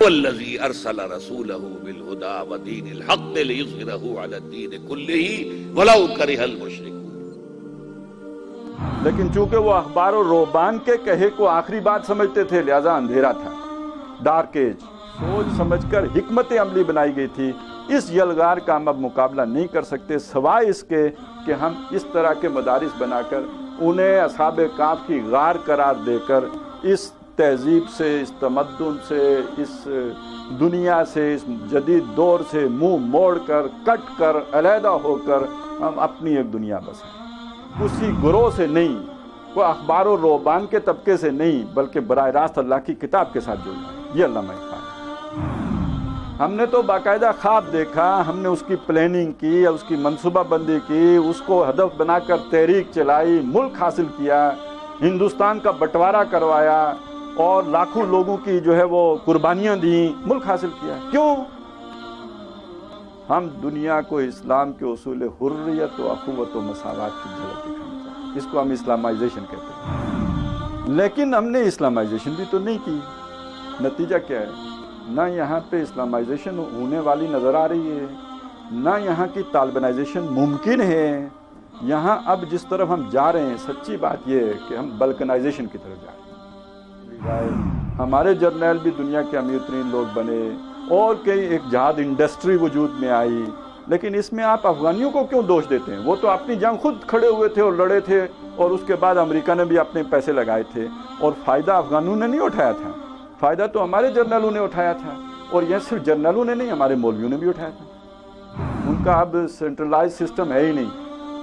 والذی ارسل رسولہ بالہدی ودین الحق لیظہرہ علی الدین کلہ ولو کرہ المشرکون۔ لیکن چونکہ وہ اخبار و روبان کے کہے کو آخری بات سمجھتے تھے، لہذا اندھیرا تھا، ڈارک ایج سوچ سمجھ کر حکمت عملی بنائی گئی تھی۔ اس یلغار کا ہم اب مقابلہ نہیں کر سکتے سوائے اس کے کہ ہم اس طرح کے مدارس بنا کر انہیں اصحاب کہف کی غار قرار دے کر اس تہذیب سے، اس تمدن سے، اس دنیا سے، اس جدید دور سے منہ موڑ کر، کٹ کر، علیحدہ ہو کر ہم اپنی ایک دنیا بسائیں، کسی گروہ سے نہیں، کوئی اخبار و روبان کے طبقے سے نہیں، بلکہ براہ راست اللہ کی کتاب کے ساتھ جڑنا ہے۔ یہ علامہ اقبال ہے۔ ہم نے تو باقاعدہ خواب دیکھا، ہم نے اس کی پلاننگ کی، اس کی منصوبہ بندی کی، اس کو ہدف بنا کر تحریک چلائی، ملک حاصل کیا، ہندوستان کا بٹوارا کروایا اور لاکھوں لوگوں کی جو ہے وہ قربانیاں دیں، ملک حاصل کیا۔ کیوں؟ ہم دنیا کو اسلام کے اصول حریت و اخوت و مساوات کی جھلک دکھانا چاہتے ہیں، اس کو ہم اسلامائزیشن کہتے ہیں۔ لیکن ہم نے اسلامائزیشن بھی تو نہیں کی، نتیجہ کیا ہے؟ نہ یہاں پہ اسلامائزیشن ہونے والی نظر آ رہی ہے، نہ یہاں کی طالبانائزیشن ممکن ہے۔ یہاں اب جس طرف ہم جا رہے ہیں، سچی بات یہ ہے کہ ہم بلکنائزیشن کی طرف جا رہے ہیں۔ ہمارے جرنیل بھی دنیا کے امیر ترین لوگ بنے اور کئی ایک جہاد انڈسٹری وجود میں آئی، لیکن اس میں آپ افغانیوں کو کیوں دوش دیتے ہیں؟ وہ تو اپنی جنگ خود کھڑے ہوئے تھے اور لڑے تھے، اور اس کے بعد امریکہ نے بھی اپنے پیسے لگائے تھے، اور فائدہ افغانوں نے نہیں اٹھایا تھا، فائدہ تو ہمارے جرنیلوں نے اٹھایا تھا، اور یہ صرف جرنیلوں نے نہیں، ہمارے مولویوں نے بھی اٹھایا تھا۔ ان کا اب سینٹرلائز سسٹم ہے ہی نہیں،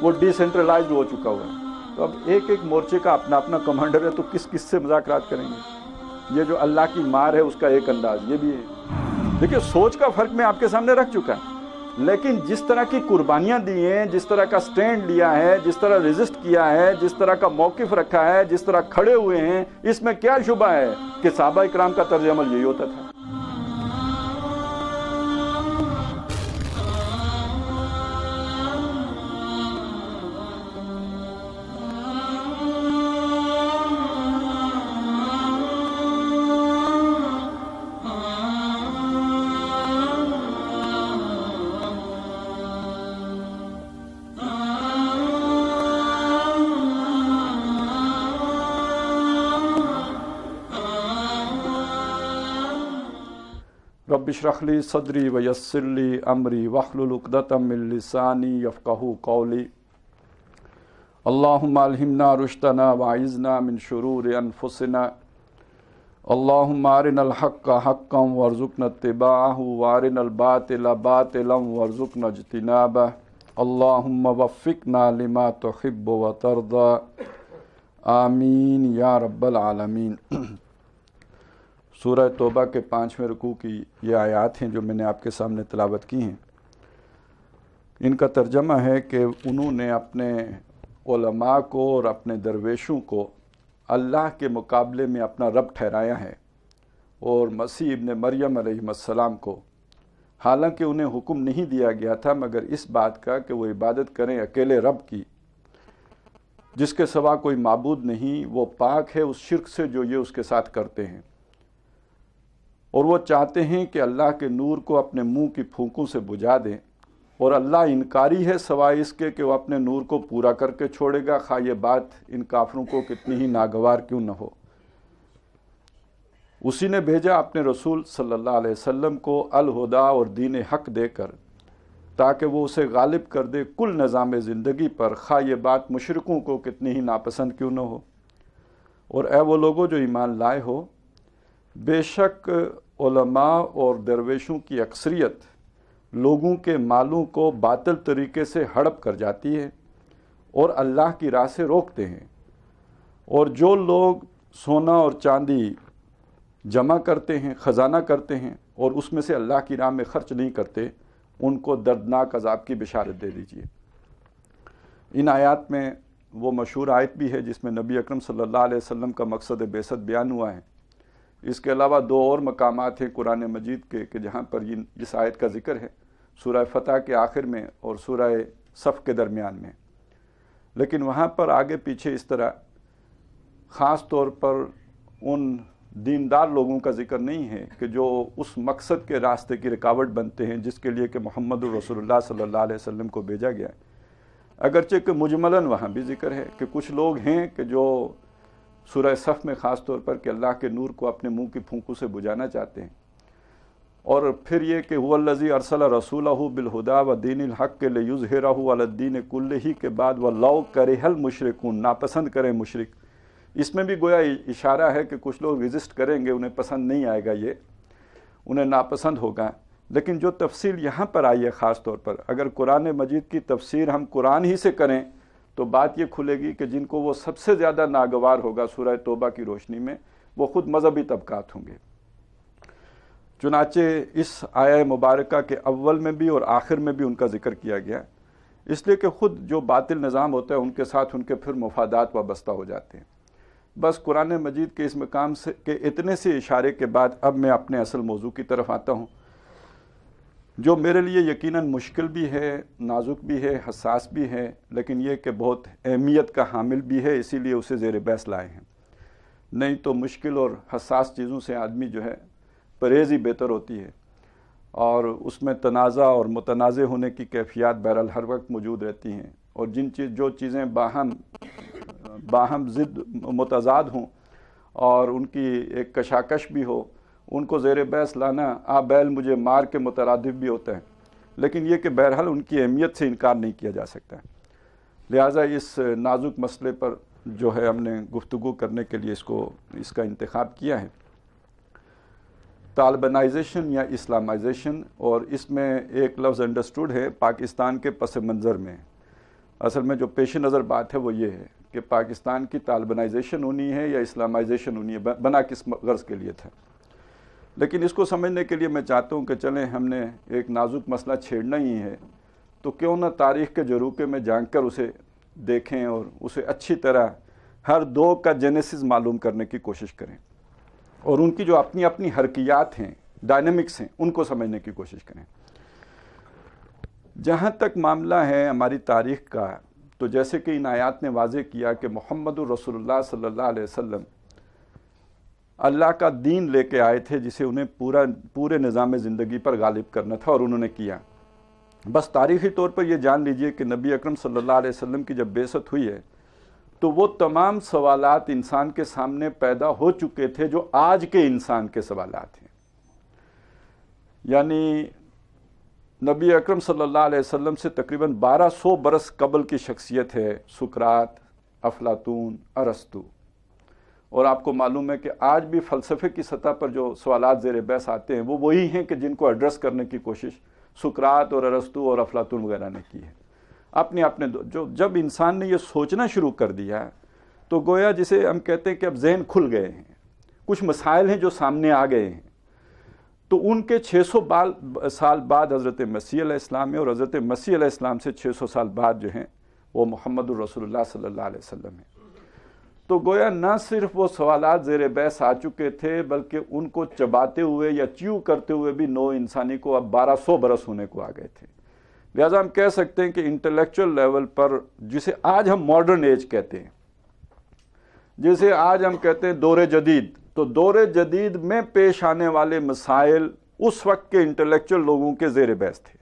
وہ ڈی سینٹرلائزڈ ہو چکا ہوا ہے۔ تو اب ایک ایک مورچے کا اپنا اپنا کمانڈر ہے، تو کس کس سے مذاکرات کریں گے؟ یہ جو اللہ کی مار ہے اس کا ایک انداز یہ بھی ہے۔ دیکھیے سوچ کا فرق میں آپ کے سامنے رکھ چکا ہے، لیکن جس طرح کی قربانیاں دی ہیں، جس طرح کا سٹینڈ لیا ہے، جس طرح ریزسٹ کیا ہے، جس طرح کا موقف رکھا ہے، جس طرح کھڑے ہوئے ہیں، اس میں کیا شبہ ہے کہ صحابہ اکرام کا طرز عمل یہی ہوتا تھا۔ رب اشرح لی صدری ویسر لی امری واحلل عقدۃ من لسانی یفقہوا قولی۔ اللہم الہمنا رشدنا واعذنا من شرور انفسنا، اللہم ارنا الحق حقا وارزقنا اتباعہ وارنا الباطل باطلا وارزقنا اجتنابہ، اللہم وفقنا لما تحب وترضى، آمین یا رب العالمین۔ سورہ توبہ کے 5ویں رکوع کی یہ آیات ہیں جو میں نے آپ کے سامنے تلاوت کی ہیں۔ ان کا ترجمہ ہے کہ انہوں نے اپنے علماء کو اور اپنے درویشوں کو اللہ کے مقابلے میں اپنا رب ٹھہرایا ہے، اور مسیح ابن مریم علیہ السلام کو، حالانکہ انہیں حکم نہیں دیا گیا تھا مگر اس بات کا کہ وہ عبادت کریں اکیلے رب کی، جس کے سوا کوئی معبود نہیں، وہ پاک ہے اس شرک سے جو یہ اس کے ساتھ کرتے ہیں، اور وہ چاہتے ہیں کہ اللہ کے نور کو اپنے منہ کی پھونکوں سے بجھا دیں، اور اللہ انکاری ہے سوائے اس کے کہ وہ اپنے نور کو پورا کر کے چھوڑے گا، خواہ یہ بات ان کافروں کو کتنی ہی ناگوار کیوں نہ ہو۔ اسی نے بھیجا اپنے رسول صلی اللہ علیہ وسلم کو الہدا اور دین حق دے کر، تاکہ وہ اسے غالب کر دے کل نظام زندگی پر، خواہ یہ بات مشرکوں کو کتنی ہی ناپسند کیوں نہ ہو۔ اور اے وہ لوگوں جو ایمان لائے ہو، بے شک علماء اور درویشوں کی اکثریت لوگوں کے مالوں کو باطل طریقے سے ہڑپ کر جاتی ہے اور اللہ کی راہ سے روکتے ہیں، اور جو لوگ سونا اور چاندی جمع کرتے ہیں، خزانہ کرتے ہیں، اور اس میں سے اللہ کی راہ میں خرچ نہیں کرتے، ان کو دردناک عذاب کی بشارت دے دیجیے۔ ان آیات میں وہ مشہور آیت بھی ہے جس میں نبی اکرم صلی اللہ علیہ وسلم کا مقصد بعثت بیان ہوا ہے۔ اس کے علاوہ 2 اور مقامات ہیں قرآن مجید کے کہ جہاں پر اس آیت کا ذکر ہے، سورہ فتح کے آخر میں اور سورہ صف کے درمیان میں، لیکن وہاں پر آگے پیچھے اس طرح خاص طور پر ان دیندار لوگوں کا ذکر نہیں ہے کہ جو اس مقصد کے راستے کی رکاوٹ بنتے ہیں جس کے لیے کہ محمد رسول اللہ صلی اللہ علیہ وسلم کو بھیجا گیا ہے۔ اگرچہ کہ مجملاً وہاں بھی ذکر ہے کہ کچھ لوگ ہیں کہ جو سورہ صف میں خاص طور پر کہ اللہ کے نور کو اپنے منہ کی پھونکوں سے بجھانا چاہتے ہیں، اور پھر یہ کہ هو الذی ارسل رسولہ بالہدی ودین الحق لیظہرہ علی الدین کلہ کے بعد وَلَوْ کَرِہَ الْمُشْرِكُونَ، ناپسند کریں مشرک، اس میں بھی گویا اشارہ ہے کہ کچھ لوگ ریزسٹ کریں گے، انہیں پسند نہیں آئے گا، یہ انہیں ناپسند ہوگا۔ لیکن جو تفصیل یہاں پر آئی ہے خاص طور پر، اگر قرآن مجید کی تفسیر ہم قرآن ہی سے کریں تو بات یہ کھلے گی کہ جن کو وہ سب سے زیادہ ناگوار ہوگا سورہ توبہ کی روشنی میں، وہ خود مذہبی طبقات ہوں گے۔ چنانچہ اس آیہ مبارکہ کے اول میں بھی اور آخر میں بھی ان کا ذکر کیا گیا، اس لیے کہ خود جو باطل نظام ہوتا ہے ان کے ساتھ ان کے پھر مفادات وابستہ ہو جاتے ہیں۔ بس قرآن مجید کے اس مقام سے کہ اتنے سے اشارے کے بعد اب میں اپنے اصل موضوع کی طرف آتا ہوں، جو میرے لیے یقیناً مشکل بھی ہے، نازک بھی ہے، حساس بھی ہے، لیکن یہ کہ بہت اہمیت کا حامل بھی ہے، اسی لیے اسے زیر بحث لائے ہیں۔ نہیں تو مشکل اور حساس چیزوں سے آدمی جو ہے پرہیز ہی بہتر ہوتی ہے، اور اس میں تنازع اور متنازع ہونے کی کیفیات بہرحال ہر وقت موجود رہتی ہیں، اور جو چیزیں باہم ضد متضاد ہوں اور ان کی ایک کشاکش بھی ہو، ان کو زیر بحث لانا آ بیل مجھے مار کے مترادف بھی ہوتا ہے، لیکن یہ کہ بہرحال ان کی اہمیت سے انکار نہیں کیا جا سکتا ہے۔ لہٰذا اس نازک مسئلے پر جو ہے ہم نے گفتگو کرنے کے لیے اس کا انتخاب کیا ہے، طالبانائزیشن یا اسلامائزیشن، اور اس میں ایک لفظ انڈرسٹوڈ ہے پاکستان کے پس منظر میں۔ اصل میں جو پیش نظر بات ہے وہ یہ ہے کہ پاکستان کی طالبانائزیشن ہونی ہے یا اسلامائزیشن ہونی ہے، بنا کس غرض کے لیے تھا۔ لیکن اس کو سمجھنے کے لیے میں چاہتا ہوں کہ چلیں ہم نے ایک نازک مسئلہ چھیڑنا ہی ہے تو کیوں نہ تاریخ کے جروکے میں جھانک کر اسے دیکھیں اور اسے اچھی طرح ہر دو کا جینیسس معلوم کرنے کی کوشش کریں، اور ان کی جو اپنی اپنی حرکیات ہیں، ڈائنامکس ہیں، ان کو سمجھنے کی کوشش کریں۔ جہاں تک معاملہ ہے ہماری تاریخ کا، تو جیسے کہ ان آیات نے واضح کیا کہ محمد رسول اللہ صلی اللہ علیہ وسلم اللہ کا دین لے کے آئے تھے جسے انہیں پورے نظام زندگی پر غالب کرنا تھا، اور انہوں نے کیا۔ بس تاریخی طور پر یہ جان لیجئے کہ نبی اکرم صلی اللہ علیہ وسلم کی جب بعثت ہوئی ہے تو وہ تمام سوالات انسان کے سامنے پیدا ہو چکے تھے جو آج کے انسان کے سوالات ہیں۔ یعنی نبی اکرم صلی اللہ علیہ وسلم سے تقریباً 1200 برس قبل کی شخصیت ہے سقراط، افلاطون، ارسطو، اور آپ کو معلوم ہے کہ آج بھی فلسفے کی سطح پر جو سوالات زیر بحث آتے ہیں وہ وہی ہیں کہ جن کو ایڈریس کرنے کی کوشش سقراط اور ارسطو اور افلاطون وغیرہ نے کی ہے۔ اپنے جب انسان نے یہ سوچنا شروع کر دیا تو گویا جسے ہم کہتے ہیں کہ اب ذہن کھل گئے ہیں، کچھ مسائل ہیں جو سامنے آ گئے ہیں، تو ان کے 600 سال بعد حضرت مسیح علیہ السلام ہے، اور حضرت مسیح علیہ السلام سے 600 سال بعد جو ہیں وہ محمد الرسول اللہ صلی اللہ علیہ وسلم ہیں۔ تو گویا نہ صرف وہ سوالات زیر بحث آ چکے تھے بلکہ ان کو چباتے ہوئے یا چیو کرتے ہوئے بھی نو انسانی کو اب 1200 برس ہونے کو آ گئے تھے۔ لہٰذا ہم کہہ سکتے ہیں کہ انٹلیکچوئل لیول پر جسے آج ہم ماڈرن ایج کہتے ہیں، جسے آج ہم کہتے ہیں دور جدید، تو دور جدید میں پیش آنے والے مسائل اس وقت کے انٹلیکچوئل لوگوں کے زیر بحث تھے،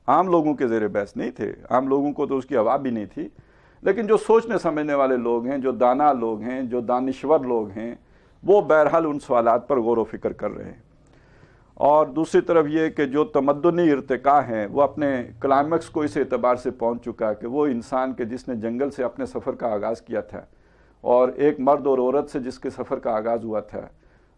عام لوگوں کے زیر بحث نہیں تھے۔ عام لوگوں کو تو اس کی ہوا بھی نہیں تھی، لیکن جو سوچنے سمجھنے والے لوگ ہیں، جو دانا لوگ ہیں، جو دانشور لوگ ہیں، وہ بہرحال ان سوالات پر غور و فکر کر رہے ہیں۔ اور دوسری طرف یہ کہ جو تمدنی ارتقاء ہیں وہ اپنے کلائمیکس کو اس اعتبار سے پہنچ چکا کہ وہ انسان کے جس نے جنگل سے اپنے سفر کا آغاز کیا تھا اور ایک مرد اور عورت سے جس کے سفر کا آغاز ہوا تھا،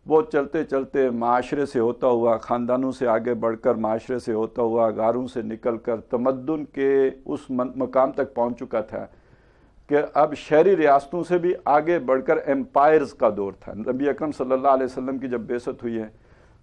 وہ چلتے چلتے معاشرے سے ہوتا ہوا، خاندانوں سے آگے بڑھ کر معاشرے سے ہوتا ہوا، غاروں سے نکل کر تمدن کے اس مقام تک پہنچ چکا تھا کہ اب شہری ریاستوں سے بھی آگے بڑھ کر ایمپائرز کا دور تھا۔ نبی اکرم صلی اللہ علیہ وسلم کی جب بعثت ہوئی ہے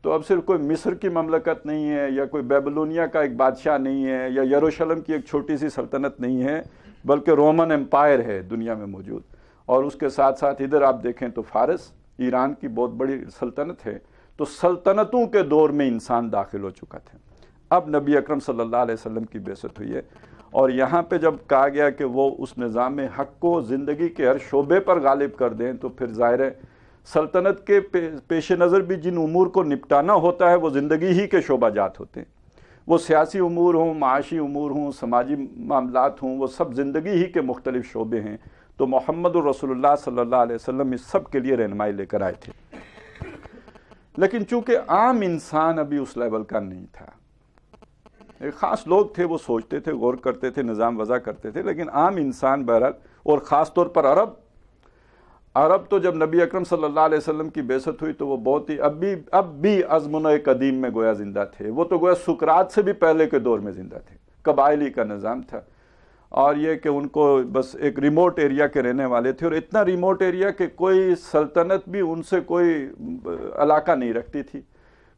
تو اب صرف کوئی مصر کی مملکت نہیں ہے، یا کوئی بیبلونیا کا ایک بادشاہ نہیں ہے، یا یروشلم کی ایک چھوٹی سی سلطنت نہیں ہے، بلکہ رومن ایمپائر ہے دنیا میں موجود۔ اور اس کے ساتھ ساتھ ادھر آپ دیکھیں تو فارس، ایران کی بہت بڑی سلطنت ہے۔ تو سلطنتوں کے دور میں انسان داخل ہو چکا تھا۔ اب نبی اکرم صلی اللہ علیہ وسلم کی بعثت ہوئی ہے، اور یہاں پہ جب کہا گیا کہ وہ اس نظام حق کو زندگی کے ہر شعبے پر غالب کر دیں، تو پھر ظاہر ہے سلطنت کے پیش نظر بھی جن امور کو نپٹانا ہوتا ہے وہ زندگی ہی کے شعبہ جات ہوتے ہیں، وہ سیاسی امور ہوں، معاشی امور ہوں، سماجی معاملات ہوں، وہ سب زندگی ہی کے مختلف شعبے ہیں۔ تو محمد الرسول اللہ صلی اللہ علیہ وسلم اس سب کے لیے رہنمائی لے کر آئے تھے۔ لیکن چونکہ عام انسان ابھی اس لیول کا نہیں تھا، ایک خاص لوگ تھے، وہ سوچتے تھے، غور کرتے تھے، نظام وضع کرتے تھے، لیکن عام انسان بہرحال، اور خاص طور پر عرب تو جب نبی اکرم صلی اللہ علیہ وسلم کی بعثت ہوئی تو وہ بہت ہی اب بھی ازمنہ قدیم میں گویا زندہ تھے، وہ تو گویا سقراط سے بھی پہلے کے دور میں زندہ تھے، قبائلی کا نظام تھا، اور یہ کہ ان کو بس ایک ریموٹ ایریا کے رہنے والے تھے، اور اتنا ریموٹ ایریا کہ کوئی سلطنت بھی ان سے کوئی علاقہ نہیں رکھتی تھی۔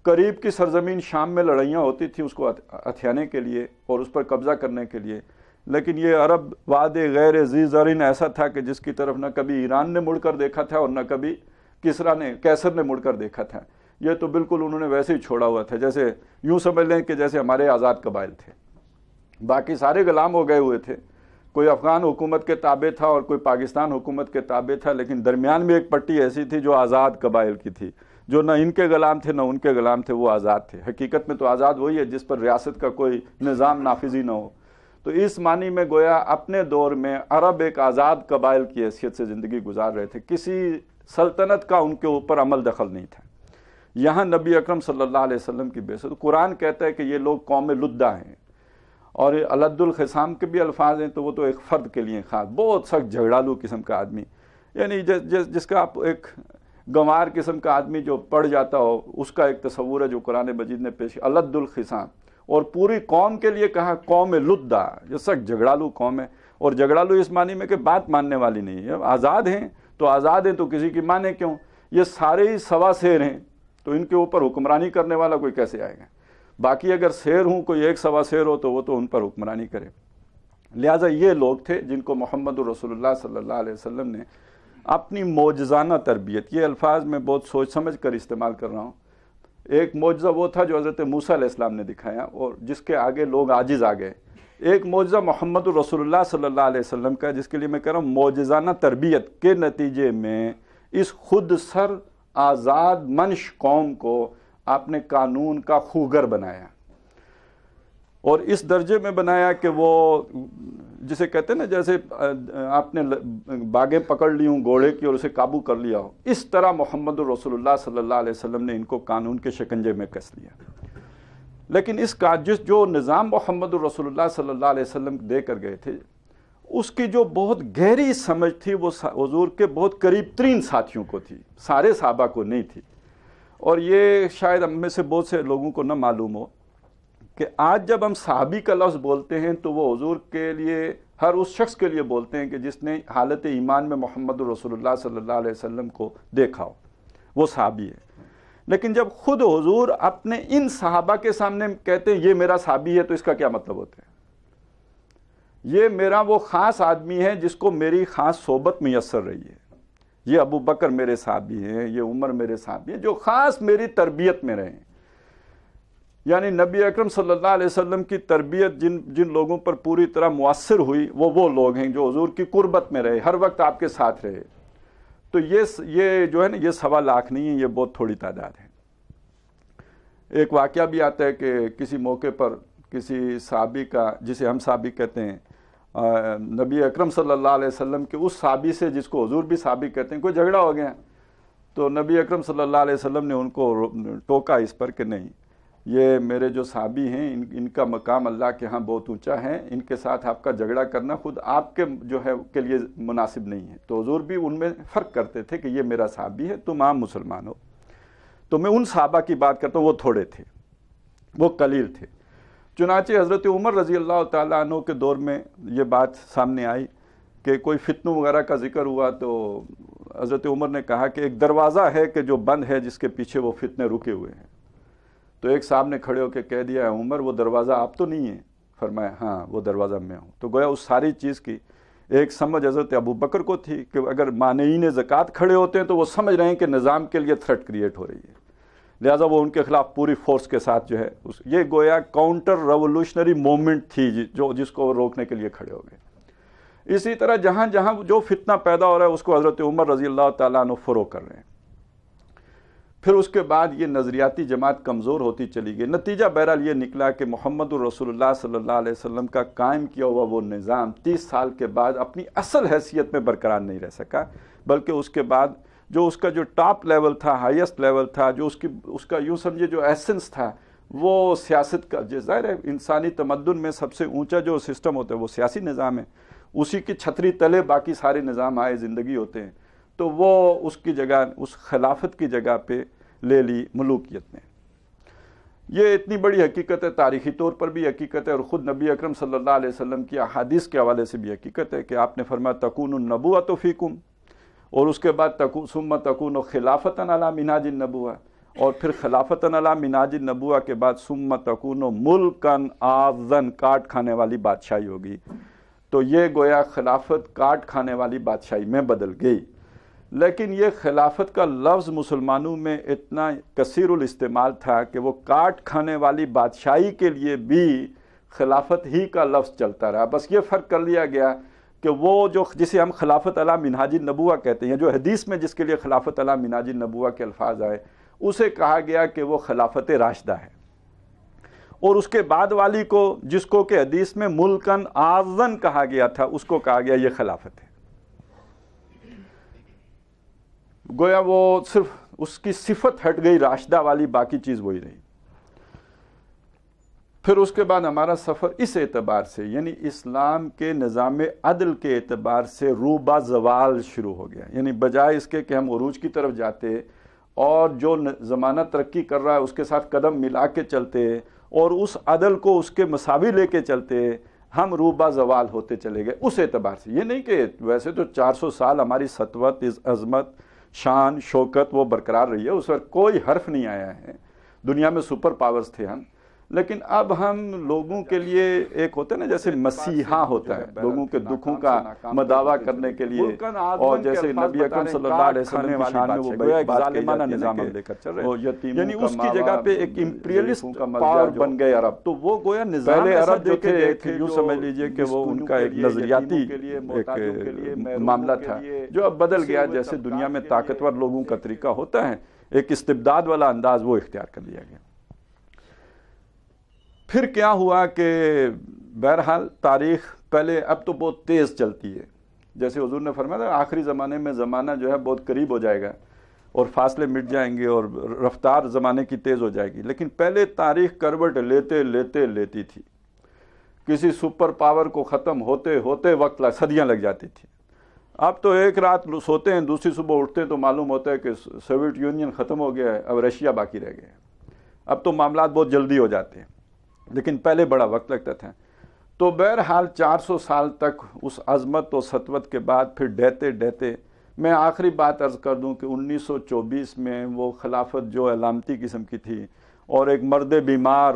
قریب کی سرزمین شام میں لڑائیاں ہوتی تھیں اس کو ہتھیانے کے لیے اور اس پر قبضہ کرنے کے لیے، لیکن یہ عرب وادی غیر ذی زرعین ایسا تھا کہ جس کی طرف نہ کبھی ایران نے مڑ کر دیکھا تھا اور نہ کبھی کیسر نے مڑ کر دیکھا تھا۔ یہ تو بالکل انہوں نے ویسے ہی چھوڑا ہوا تھا، جیسے یوں سمجھ لیں کہ جیسے ہمارے آزاد قبائل تھے، باقی سارے غلام ہو گئے ہوئے تھے، کوئی افغان حکومت کے تابع تھا اور کوئی پاکستان حکومت کے تابع تھا، لیکن درمیان میں ایک پٹی ایسی تھی جو آزاد قبائل کی تھی، جو نہ ان کے غلام تھے نہ ان کے غلام تھے، وہ آزاد تھے۔ حقیقت میں تو آزاد وہی ہے جس پر ریاست کا کوئی نظام نافذی نہ ہو۔ تو اس معنی میں گویا اپنے دور میں عرب ایک آزاد قبائل کی حیثیت سے زندگی گزار رہے تھے، کسی سلطنت کا ان کے اوپر عمل دخل نہیں تھا۔ یہاں نبی اکرم صلی اللہ علیہ وسلم کی بعثت، قرآن کہتا ہے کہ یہ لوگ قوم لدہ ہیں، اور الد الخصام کے بھی الفاظ ہیں، تو وہ تو ایک فرد کے لیے خاص، بہت سخت جھگڑالو قسم کا آدمی، یعنی جس کا آپ ایک گنوار قسم کا آدمی جو پڑ جاتا ہو، اس کا ایک تصور ہے جو قرآن مجید نے پیش کیا، الد الخصام، اور پوری قوم کے لیے کہا قوم لدہ، جو سخت جھگڑالو قوم ہے، اور جھگڑالو اس معنی میں کہ بات ماننے والی نہیں ہے، آزاد ہیں تو کسی کی مانے کیوں، یہ سارے ہی سوا سیر ہیں، تو ان کے اوپر حکمرانی کرنے والا کوئی کیسے آئے گا؟ باقی اگر سیر ہوں، کوئی ایک سوا سیر ہو تو وہ تو ان پر حکمرانی کرے۔ لہٰذا یہ لوگ تھے جن کو محمد رسول اللہ صلی اللہ علیہ وسلم نے اپنی معجزانہ تربیت، یہ الفاظ میں بہت سوچ سمجھ کر استعمال کر رہا ہوں، ایک معجزہ وہ تھا جو حضرت موسیٰ علیہ السلام نے دکھایا اور جس کے آگے لوگ عاجز آ گئے، ایک معجزہ محمد رسول اللہ صلی اللہ علیہ وسلم کا، جس کے لیے میں کہہ رہا ہوں معجزانہ تربیت کے نتیجے میں اس خود سر آزاد منش قوم کو آپ نے قانون کا خوگر بنایا، اور اس درجے میں بنایا کہ وہ جسے کہتے ہیں نا، جیسے آپ نے باغیں پکڑ لی ہوں گھوڑے کی اور اسے قابو کر لیا ہو، اس طرح محمد رسول اللہ صلی اللہ علیہ وسلم نے ان کو قانون کے شکنجے میں کس لیا۔ لیکن اس کا جو نظام محمد رسول اللہ صلی اللہ علیہ وسلم دے کر گئے تھے، اس کی جو بہت گہری سمجھ تھی وہ حضور کے بہت قریب ترین ساتھیوں کو تھی، سارے صحابہ کو نہیں تھی۔ اور یہ شاید ہم میں سے بہت سے لوگوں کو نہ معلوم ہو کہ آج جب ہم صحابی کا لفظ بولتے ہیں تو وہ حضور کے لیے، ہر اس شخص کے لیے بولتے ہیں کہ جس نے حالت ایمان میں محمد رسول اللہ صلی اللہ علیہ وسلم کو دیکھا ہو، وہ صحابی ہے۔ لیکن جب خود حضور اپنے ان صحابہ کے سامنے کہتے ہیں یہ میرا صحابی ہے، تو اس کا کیا مطلب ہوتا ہے؟ یہ میرا وہ خاص آدمی ہے جس کو میری خاص صحبت میسر رہی ہے، یہ ابو بکر میرے صحابی ہیں، یہ عمر میرے صحابی ہیں، جو خاص میری تربیت میں رہے ہیں۔ یعنی نبی اکرم صلی اللہ علیہ وسلم کی تربیت جن لوگوں پر پوری طرح مؤثر ہوئی، وہ لوگ ہیں جو حضور کی قربت میں رہے، ہر وقت آپ کے ساتھ رہے۔ تو یہ جو ہے نا، یہ 1.25 لاکھ نہیں ہے، یہ بہت تھوڑی تعداد ہے۔ ایک واقعہ بھی آتا ہے کہ کسی موقع پر کسی صحابی کا، جسے ہم صحابی کہتے ہیں، نبی اکرم صلی اللہ علیہ وسلم کے اس صحابی سے جس کو حضور بھی صحابی کہتے ہیں، کوئی جھگڑا ہو گیا، تو نبی اکرم صلی اللہ علیہ وسلم نے ان کو ٹوکا اس پر کہ نہیں، یہ میرے جو صحابی ہیں ان کا مقام اللہ کے ہاں بہت اونچا ہے، ان کے ساتھ آپ کا جھگڑا کرنا خود آپ کے جو ہے کے لیے مناسب نہیں ہے۔ تو حضور بھی ان میں فرق کرتے تھے کہ یہ میرا صحابی ہے، تم عام مسلمان ہو۔ تو میں ان صحابہ کی بات کرتا ہوں، وہ تھوڑے تھے، وہ قلیل تھے۔ چنانچہ حضرت عمر رضی اللہ تعالیٰ عنہ کے دور میں یہ بات سامنے آئی کہ کوئی فتنوں وغیرہ کا ذکر ہوا، تو حضرت عمر نے کہا کہ ایک دروازہ ہے کہ جو بند ہے، جس کے پیچھے وہ فتنے رکے ہوئے ہیں۔ تو ایک صاحب نے کھڑے ہو کے کہہ دیا، عمر وہ دروازہ آپ تو نہیں ہیں؟ فرمایا ہاں وہ دروازہ میں ہوں۔ تو گویا اس ساری چیز کی ایک سمجھ حضرت ابو بکر کو تھی کہ اگر مانعین زکوٰۃ کھڑے ہوتے ہیں تو وہ سمجھ رہے ہیں کہ نظام کے لیے تھریٹ کریٹ ہو رہی ہے، لہٰذا وہ ان کے خلاف پوری فورس کے ساتھ جو ہے یہ گویا کاؤنٹر ریولوشنری موومنٹ تھی جس کو وہ روکنے کے لیے کھڑے ہو گئے۔ اسی طرح جہاں جہاں جو فتنہ پیدا ہو رہا ہے اس کو حضرت عمر رضی اللہ تعالیٰ عنہ فروغ کر رہے ہیں۔ پھر اس کے بعد یہ نظریاتی جماعت کمزور ہوتی چلی گئی. نتیجہ بہرحال یہ نکلا کہ محمد الرسول اللہ صلی اللہ علیہ وسلم کا قائم کیا ہوا وہ نظام 30 سال کے بعد اپنی اصل حیثیت میں برقرار نہیں رہ سکا، بلکہ اس کے بعد جو اس کا جو ٹاپ لیول تھا، ہائیسٹ لیول تھا، جو اس کا یوں سمجھے جو ایسنس تھا، وہ سیاست کا، ظاہر ہے انسانی تمدن میں سب سے اونچا جو سسٹم ہوتا ہے وہ سیاسی نظام ہے، اسی کی چھتری تلے باقی سارے نظام آئے زندگی ہوتے ہیں، تو وہ اس کی جگہ، اس خلافت کی جگہ پہ لے لی ملوکیت نے. یہ اتنی بڑی حقیقت ہے، تاریخی طور پر بھی حقیقت ہے، اور خود نبی اکرم صلی اللہ علیہ وسلم کی احادیث کے حوالے سے بھی حقیقت ہے کہ آپ نے فرمایا تکون النبوۃ فیکم، اور اس کے بعد ثم تکون خلافۃ علی منہاج النبوۃ، اور پھر خلافت علی منہاج النبوۃ کے بعد ثم تکون ملکن عاضن، کاٹ کھانے والی بادشاہی ہوگی. تو یہ گویا خلافت کاٹ کھانے والی بادشاہی میں بدل گئی. لیکن یہ خلافت کا لفظ مسلمانوں میں اتنا کثیر الاستعمال تھا کہ وہ کاٹ کھانے والی بادشاہی کے لیے بھی خلافت ہی کا لفظ چلتا رہا. بس یہ فرق کر لیا گیا کہ وہ جو جسے ہم خلافت علی منہاج النبوۃ کہتے ہیں، جو حدیث میں جس کے لیے خلافت علی منہاج النبوۃ کے الفاظ آئے، اسے کہا گیا کہ وہ خلافت راشدہ ہے، اور اس کے بعد والی کو، جس کو کہ حدیث میں ملکن عاضن کہا گیا تھا، اس کو کہا گیا یہ خلافت ہے. گویا وہ صرف اس کی صفت ہٹ گئی راشدہ والی، باقی چیز وہی رہی. پھر اس کے بعد ہمارا سفر اس اعتبار سے، یعنی اسلام کے نظام عدل کے اعتبار سے روبہ زوال شروع ہو گیا. یعنی بجائے اس کے کہ ہم عروج کی طرف جاتے اور جو زمانہ ترقی کر رہا ہے اس کے ساتھ قدم ملا کے چلتے اور اس عدل کو اس کے مساوی لے کے چلتے، ہم روبہ زوال ہوتے چلے گئے. اس اعتبار سے یہ نہیں کہ ویسے تو 400 سال ہماری سطوت، عظمت، شان، شوکت وہ برقرار رہی ہے، اس پر کوئی حرف نہیں آیا ہے، دنیا میں سپر پاورز تھے ہم، لیکن اب ہم لوگوں کے لیے ایک ہوتا ہے نا، جیسے مسیحا ہوتا ہے لوگوں کے دکھوں کا مداوع کرنے کے لیے، اور جیسے نبی اکرم صلی اللہ علیہ وسلم کی شان میں وہ گویا ایک ظالمانہ نظام لے کر چل رہے ہیں، یعنی اس کی جگہ پہ ایک امپیریلسٹ پاور بن گئے عرب. تو وہ گویا نظام عرب جو تھے ایک یوں سمجھ لیجئے کہ وہ ان کا ایک نظریاتی ایک معاملہ تھا جو اب بدل گیا. جیسے دنیا میں طاقتور لوگوں کا طریقہ ہوتا ہے، ایک استبداد والا انداز وہ اختیار کر لیا گیا. پھر کیا ہوا کہ بہرحال تاریخ پہلے اب تو بہت تیز چلتی ہے، جیسے حضور نے فرمایا تھا آخری زمانے میں زمانہ جو ہے بہت قریب ہو جائے گا اور فاصلے مٹ جائیں گے اور رفتار زمانے کی تیز ہو جائے گی. لیکن پہلے تاریخ کروٹ لیتی تھی، کسی سپر پاور کو ختم ہوتے ہوتے وقت صدیاں لگ جاتی تھی. اب تو ایک رات سوتے ہیں، دوسری صبح اٹھتے ہیں تو معلوم ہوتا ہے کہ سوویت یونین ختم ہو گیا ہے، اب رشیا باقی رہ گیا ہے. اب تو معاملات بہت جلدی ہو جاتے ہیں، لیکن پہلے بڑا وقت لگتا تھا. تو بہرحال 400 سال تک اس عظمت و سطوت کے بعد پھر ڈہتے میں آخری بات عرض کر دوں کہ 1924 میں وہ خلافت جو علامتی قسم کی تھی اور ایک مرد بیمار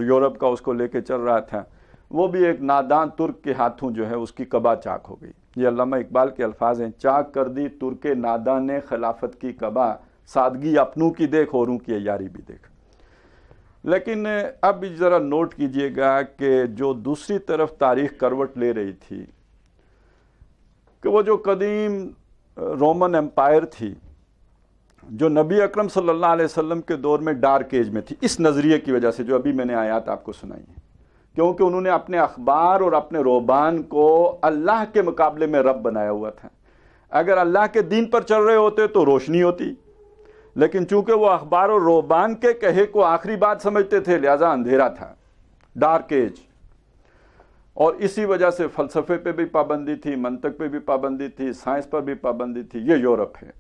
یورپ کا اس کو لے کے چل رہا تھا، وہ بھی ایک نادان ترک کے ہاتھوں جو ہے اس کی قبا چاک ہو گئی. یہ علامہ اقبال کے الفاظ ہیں، چاک کر دی ترک نادان نے خلافت کی قبا، سادگی اپنوں کی دیکھ اوروں کی عیاری بھی دیکھ. لیکن اب ذرا نوٹ کیجئے گا کہ جو دوسری طرف تاریخ کروٹ لے رہی تھی کہ وہ جو قدیم رومن امپائر تھی جو نبی اکرم صلی اللہ علیہ وسلم کے دور میں ڈارک ایج میں تھی، اس نظریے کی وجہ سے جو ابھی میں نے آیات آپ کو سنائی ہیں، کیونکہ انہوں نے اپنے اخبار اور اپنے روبان کو اللہ کے مقابلے میں رب بنایا ہوا تھا. اگر اللہ کے دین پر چل رہے ہوتے تو روشنی ہوتی، لیکن چونکہ وہ اخبار اور روبان کے کہے کو آخری بات سمجھتے تھے، لہذا اندھیرا تھا، ڈارک ایج. اور اسی وجہ سے فلسفے پہ بھی پابندی تھی، منطق پہ بھی پابندی تھی، سائنس پر بھی پابندی تھی. یہ یورپ ہے.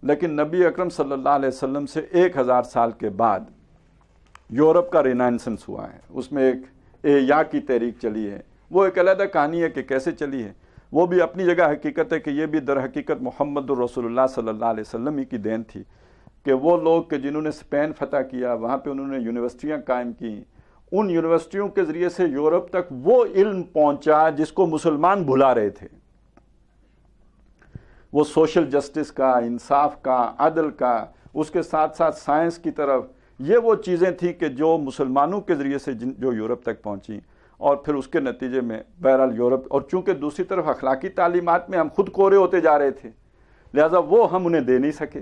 لیکن نبی اکرم صلی اللہ علیہ وسلم سے 1000 سال کے بعد یورپ کا رینائنسنس ہوا ہے، اس میں ایک یا کی تحریک چلی ہے. وہ ایک علیحدہ کہانی ہے کہ کیسے چلی ہے، وہ بھی اپنی جگہ حقیقت ہے کہ یہ بھی در حقیقت محمد الرسول اللہ صلی اللہ علیہ وسلم ہی کی دین تھی کہ وہ لوگ کہ جنہوں نے اسپین فتح کیا، وہاں پہ انہوں نے یونیورسٹیاں قائم کی، ان یونیورسٹیوں کے ذریعے سے یورپ تک وہ علم پہنچا جس کو مسلمان بھلا رہے تھے. وہ سوشل جسٹس کا، انصاف کا، عدل کا، اس کے ساتھ ساتھ سائنس کی طرف، یہ وہ چیزیں تھیں کہ جو مسلمانوں کے ذریعے سے جو یورپ تک پہنچیں. اور پھر اس کے نتیجے میں بہرحال یورپ، اور چونکہ دوسری طرف اخلاقی تعلیمات میں ہم خود کورے ہوتے جا رہے تھے، لہذا وہ ہم انہیں دے نہیں سکے.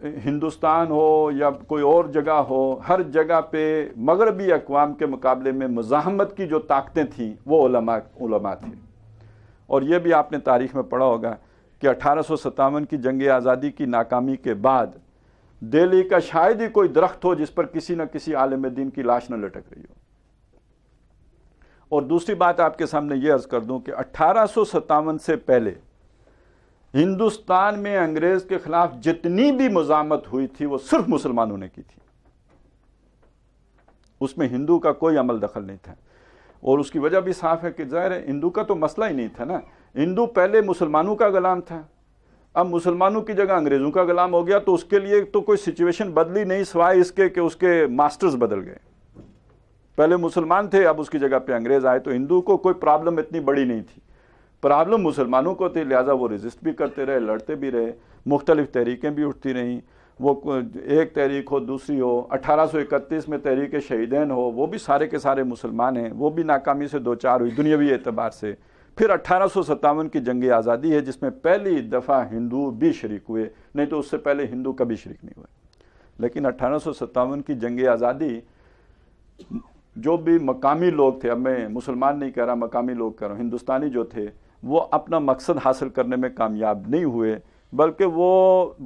ہندوستان ہو یا کوئی اور جگہ ہو، ہر جگہ پہ مغربی اقوام کے مقابلے میں مزاحمت کی جو طاقتیں تھیں وہ علماء تھے. اور یہ بھی آپ نے تاریخ میں پڑھا ہوگا کہ 1857 کی جنگ آزادی کی ناکامی کے بعد دہلی کا شاید ہی کوئی درخت ہو جس پر کسی نہ کسی عالم دین کی لاش نہ لٹک رہی ہو. اور دوسری بات آپ کے سامنے یہ عرض کر دوں کہ 1857 سے پہلے ہندوستان میں انگریز کے خلاف جتنی بھی مزاحمت ہوئی تھی وہ صرف مسلمانوں نے کی تھی. اس میں ہندو کا کوئی عمل دخل نہیں تھا. اور اس کی وجہ بھی صاف ہے کہ ظاہر ہے ہندو کا تو مسئلہ ہی نہیں تھا نا. ہندو پہلے مسلمانوں کا غلام تھا، اب مسلمانوں کی جگہ انگریزوں کا غلام ہو گیا، تو اس کے لیے تو کوئی سچویشن بدلی نہیں سوائے اس کے کہ اس کے ماسٹرز بدل گئے. پہلے مسلمان تھے، اب اس کی جگہ پہ انگریز آئے، تو ہندو کو کوئی پرابلم اتنی بڑی نہیں تھی. پرابلم مسلمانوں کو تھی، لہٰذا وہ ریزسٹ بھی کرتے رہے، لڑتے بھی رہے، مختلف تحریکیں بھی اٹھتی رہیں. وہ ایک تحریک ہو دوسری ہو، 1831 میں تحریک شہیدین ہو، وہ بھی سارے کے سارے مسلمان ہیں، وہ بھی ناکامی سے دوچار ہوئی دنیاوی اعتبار سے. پھر 1857 کی جنگ آزادی ہے جس میں پہلی دفعہ ہندو بھی شریک ہوئے، نہیں تو اس سے پہلے ہندو کبھی شریک نہیں ہوئے. لیکن 1857 کی جنگ آزادی جو بھی مقامی لوگ تھے، اب میں مسلمان نہیں کہہ رہا، مقامی لوگ کہہ رہا ہوں، ہندوستانی جو تھے وہ اپنا مقصد حاصل کرنے میں کامیاب نہیں ہوئے، بلکہ وہ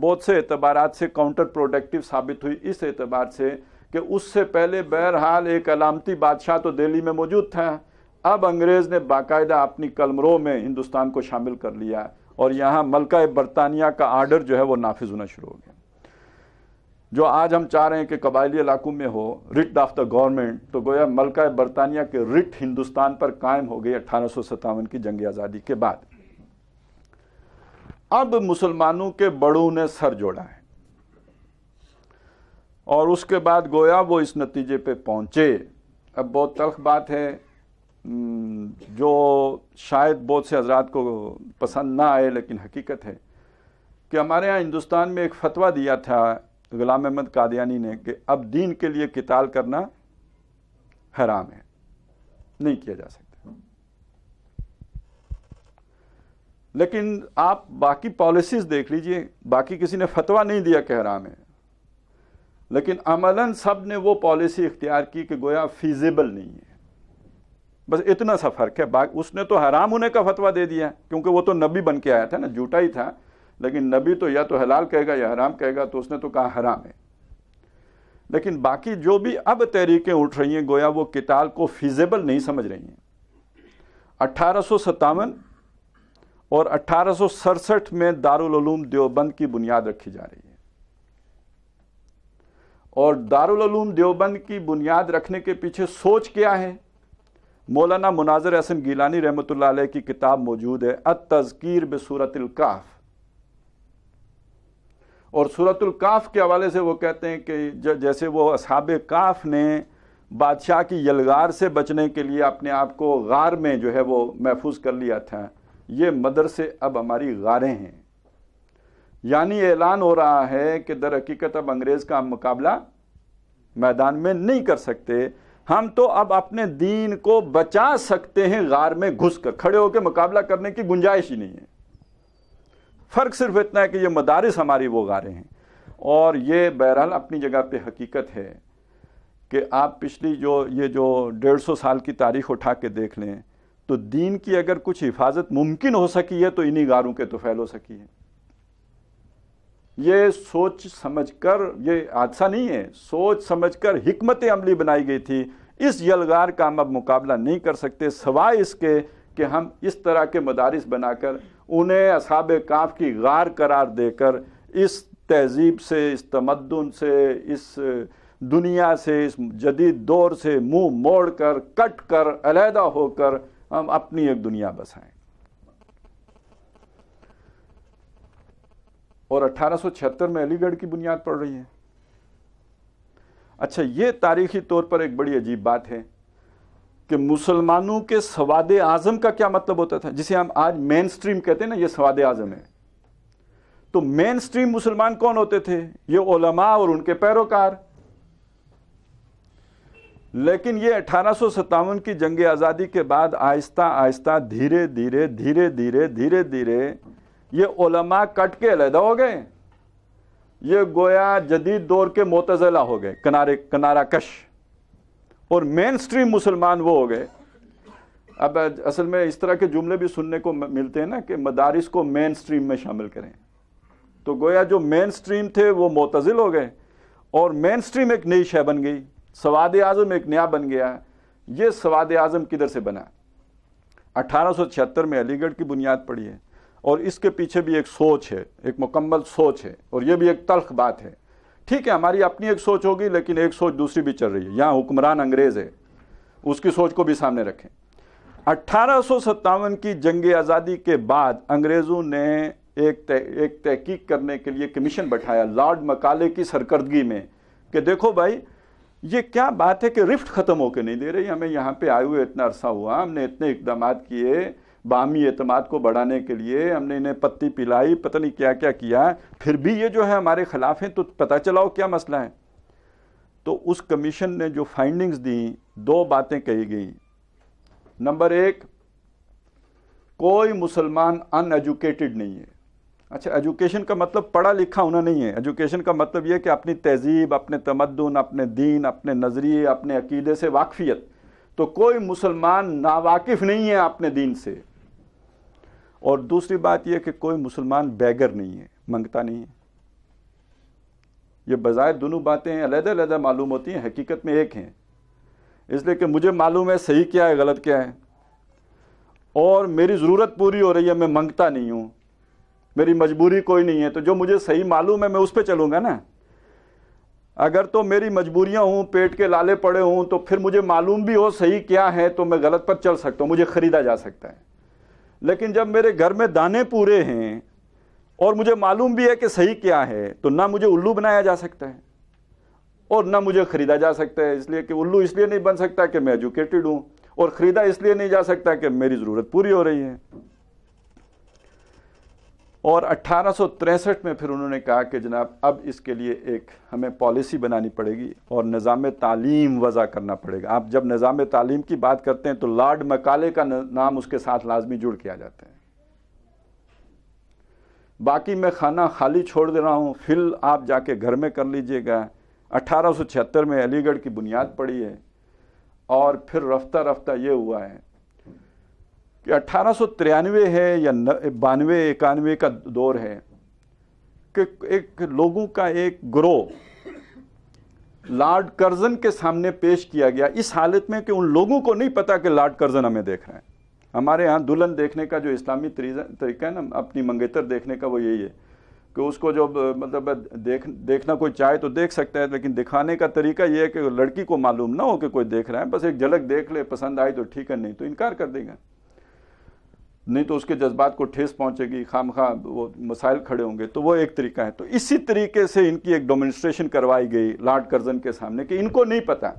بہت سے اعتبارات سے کاؤنٹر پروڈکٹیو ثابت ہوئی. اس اعتبار سے کہ اس سے پہلے بہرحال ایک علامتی بادشاہ تو دہلی میں موجود تھا، اب انگریز نے باقاعدہ اپنی قلمرو میں ہندوستان کو شامل کر لیا اور یہاں ملکہ برطانیہ کا آرڈر جو ہے وہ نافذ ہونا شروع ہو گیا. جو آج ہم چاہ رہے ہیں کہ قبائلی علاقوں میں ہو رٹ آف دا گورنمنٹ، تو گویا ملکہ برطانیہ کے رٹ ہندوستان پر قائم ہو گئی 1857 کی جنگ آزادی کے بعد. اب مسلمانوں کے بڑوں نے سر جوڑا ہے اور اس کے بعد گویا وہ اس نتیجے پہ پہنچے. اب بہت تلخ بات ہے جو شاید بہت سے حضرات کو پسند نہ آئے، لیکن حقیقت ہے کہ ہمارے ہاں ہندوستان میں ایک فتویٰ دیا تھا غلام احمد قادیانی نے کہ اب دین کے لیے قتال کرنا حرام ہے، نہیں کیا جا سکتا. لیکن آپ باقی پالیسیز دیکھ لیجئے، باقی کسی نے فتویٰ نہیں دیا کہ حرام ہے، لیکن عملاً سب نے وہ پالیسی اختیار کی کہ گویا فیزیبل نہیں ہے. بس اتنا سا فرق ہے. اس نے تو حرام ہونے کا فتویٰ دے دیا کیونکہ وہ تو نبی بن کے آیا تھا نا، جھوٹا ہی تھا، لیکن نبی تو یا تو حلال کہے گا یا حرام کہے گا، تو اس نے تو کہا حرام ہے. لیکن باقی جو بھی اب تحریکیں اٹھ رہی ہیں گویا وہ قتال کو فیزیبل نہیں سمجھ رہی ہیں. 1857 اور 1867 میں دارالعلوم دیوبند کی بنیاد رکھی جا رہی ہے، اور دارالعلوم دیوبند کی بنیاد رکھنے کے پیچھے سوچ کیا ہے؟ مولانا مناظر احسن گیلانی رحمۃ اللہ علیہ کی کتاب موجود ہے التذکیر بسورۃ الکہف، اور سورۃ الکہف کے حوالے سے وہ کہتے ہیں کہ جیسے وہ اصحاب کہف نے بادشاہ کی یلغار سے بچنے کے لیے اپنے آپ کو غار میں جو ہے وہ محفوظ کر لیا تھا، یہ مدرسے اب ہماری غاریں ہیں. یعنی اعلان ہو رہا ہے کہ در حقیقت اب انگریز کا ہم مقابلہ میدان میں نہیں کر سکتے، ہم تو اب اپنے دین کو بچا سکتے ہیں غار میں گھس کر، کھڑے ہو کے مقابلہ کرنے کی گنجائش ہی نہیں ہے. فرق صرف اتنا ہے کہ یہ مدارس ہماری وہ غاریں ہیں. اور یہ بہرحال اپنی جگہ پہ حقیقت ہے کہ آپ پچھلی یہ جو 150 سال کی تاریخ اٹھا کے دیکھ لیں تو دین کی اگر کچھ حفاظت ممکن ہو سکی ہے تو انہی غاروں کے طفیل ہو سکی ہے. یہ سوچ سمجھ کر، یہ حادثہ نہیں ہے، سوچ سمجھ کر حکمت عملی بنائی گئی تھی. اس یلغار کا ہم اب مقابلہ نہیں کر سکتے سوائے اس کے کہ ہم اس طرح کے مدارس بنا کر انہیں اصحاب کہف کی غار قرار دے کر اس تہذیب سے، اس تمدن سے، اس دنیا سے، اس جدید دور سے منہ موڑ کر، کٹ کر، علیحدہ ہو کر ہم اپنی ایک دنیا بسائیں. اور 1876 میں علی گڑھ کی بنیاد پڑ رہی ہے. اچھا، یہ تاریخی طور پر ایک بڑی عجیب بات ہے کہ مسلمانوں کے سواد اعظم کا کیا مطلب ہوتا تھا، جسے ہم آج مین سٹریم کہتے ہیں نا، یہ سواد اعظم ہے. تو مین سٹریم مسلمان کون ہوتے تھے؟ یہ علماء اور ان کے پیروکار. لیکن یہ 1857 کی جنگ آزادی کے بعد آہستہ آہستہ دھیرے دھیرے دھیرے دھیرے دھیرے دھیرے یہ علماء کٹ کے علیحدہ ہو گئے. یہ گویا جدید دور کے معتزلہ ہو گئے، کنارہ کش، اور مین سٹریم مسلمان وہ ہو گئے۔ اب اصل میں اس طرح کے جملے بھی سننے کو ملتے ہیں نا کہ مدارس کو مین سٹریم میں شامل کریں، تو گویا جو مین سٹریم تھے وہ معتزل ہو گئے، اور مین سٹریم ایک نئی شے بن گئی، سواد اعظم ایک نیا بن گیا۔ یہ سواد اعظم کدھر سے بنا؟ 1876 میں علی گڑھ کی بنیاد پڑی ہے، اور اس کے پیچھے بھی ایک سوچ ہے، ایک مکمل سوچ ہے، اور یہ بھی ایک تلخ بات ہے۔ ٹھیک ہے، ہماری اپنی ایک سوچ ہوگی، لیکن ایک سوچ دوسری بھی چل رہی ہے۔ یہاں حکمران انگریز ہے، اس کی سوچ کو بھی سامنے رکھیں۔ 1857 کی جنگ آزادی کے بعد انگریزوں نے ایک تحقیق کرنے کے لیے کمیشن بٹھایا لارڈ مکالے کی سرکردگی میں کہ دیکھو بھائی یہ کیا بات ہے کہ رفٹ ختم ہو کے نہیں دے رہی، ہمیں یہاں پہ آئے ہوئے اتنا عرصہ ہوا، ہم نے اتنے اقدامات کیے باہمی اعتماد کو بڑھانے کے لیے، ہم نے انہیں پتی پلائی، پتہ نہیں کیا کیا کیا، پھر بھی یہ جو ہے ہمارے خلاف ہیں، تو پتہ چلاؤ کیا مسئلہ ہے۔ تو اس کمیشن نے جو فائنڈنگز دیں، دو باتیں کہی گئیں۔ نمبر ایک، کوئی مسلمان ان ایجوکیٹڈ نہیں ہے۔ اچھا، ایجوکیشن کا مطلب پڑھا لکھا ہونا نہیں ہے، ایجوکیشن کا مطلب یہ کہ اپنی تہذیب، اپنے تمدن، اپنے دین، اپنے نظریے، اپنے عقیدے سے واقفیت۔ تو کوئی مسلمان ناواقف نہیں ہے اپنے دین سے۔ اور دوسری بات یہ کہ کوئی مسلمان بیگر نہیں ہے، منگتا نہیں ہے۔ یہ بظاہر دونوں باتیں علیحدہ علیحدہ معلوم ہوتی ہیں، حقیقت میں ایک ہیں، اس لیے کہ مجھے معلوم ہے صحیح کیا ہے غلط کیا ہے، اور میری ضرورت پوری ہو رہی ہے، میں منگتا نہیں ہوں، میری مجبوری کوئی نہیں ہے، تو جو مجھے صحیح معلوم ہے میں اس پہ چلوں گا نا۔ اگر تو میری مجبوریاں ہوں، پیٹ کے لالے پڑے ہوں، تو پھر مجھے معلوم بھی ہو صحیح کیا ہے تو میں غلط پر چل سکتا ہوں، مجھے خریدا جا سکتا ہے۔ لیکن جب میرے گھر میں دانے پورے ہیں اور مجھے معلوم بھی ہے کہ صحیح کیا ہے، تو نہ مجھے الو بنایا جا سکتا ہے اور نہ مجھے خریدا جا سکتا ہے، اس لیے کہ الو اس لیے نہیں بن سکتا کہ میں ایجوکیٹڈ ہوں، اور خریدا اس لیے نہیں جا سکتا کہ میری ضرورت پوری ہو رہی ہے۔ اور 1863 میں پھر انہوں نے کہا کہ جناب اب اس کے لیے ایک ہمیں پالیسی بنانی پڑے گی اور نظام تعلیم وضع کرنا پڑے گا۔ آپ جب نظام تعلیم کی بات کرتے ہیں تو لارڈ مکالے کا نام اس کے ساتھ لازمی جڑ کے آ جاتا ہے۔ باقی میں خانہ خالی چھوڑ دے رہا ہوں، فل آپ جا کے گھر میں کر لیجئے گا۔ 1876 میں علی گڑھ کی بنیاد پڑی ہے، اور پھر رفتہ رفتہ یہ ہوا ہے کہ 1893 ہے یا 92 91 کا دور ہے کہ ایک لوگوں کا ایک گروہ لارڈ کرزن کے سامنے پیش کیا گیا، اس حالت میں کہ ان لوگوں کو نہیں پتا کہ لارڈ کرزن ہمیں دیکھ رہے ہیں۔ ہمارے ہاں دلہن دیکھنے کا جو اسلامی طریقہ ہے نا اپنی منگیتر دیکھنے کا، وہ یہی ہے کہ اس کو جو مطلب دیکھنا کوئی چاہے تو دیکھ سکتا ہے، لیکن دکھانے کا طریقہ یہ ہے کہ لڑکی کو معلوم نہ ہو کہ کوئی دیکھ رہا ہے، بس ایک جھلک دیکھ لے، پسند آئی تو ٹھیک ہے، نہیں تو انکار کر دے گا، نہیں تو اس کے جذبات کو ٹھیس پہنچے گی، خامخواہ وہ مسائل کھڑے ہوں گے۔ تو وہ ایک طریقہ ہے۔ تو اسی طریقے سے ان کی ایک ڈیمونسٹریشن کروائی گئی لارڈ کرزن کے سامنے کہ ان کو نہیں پتا،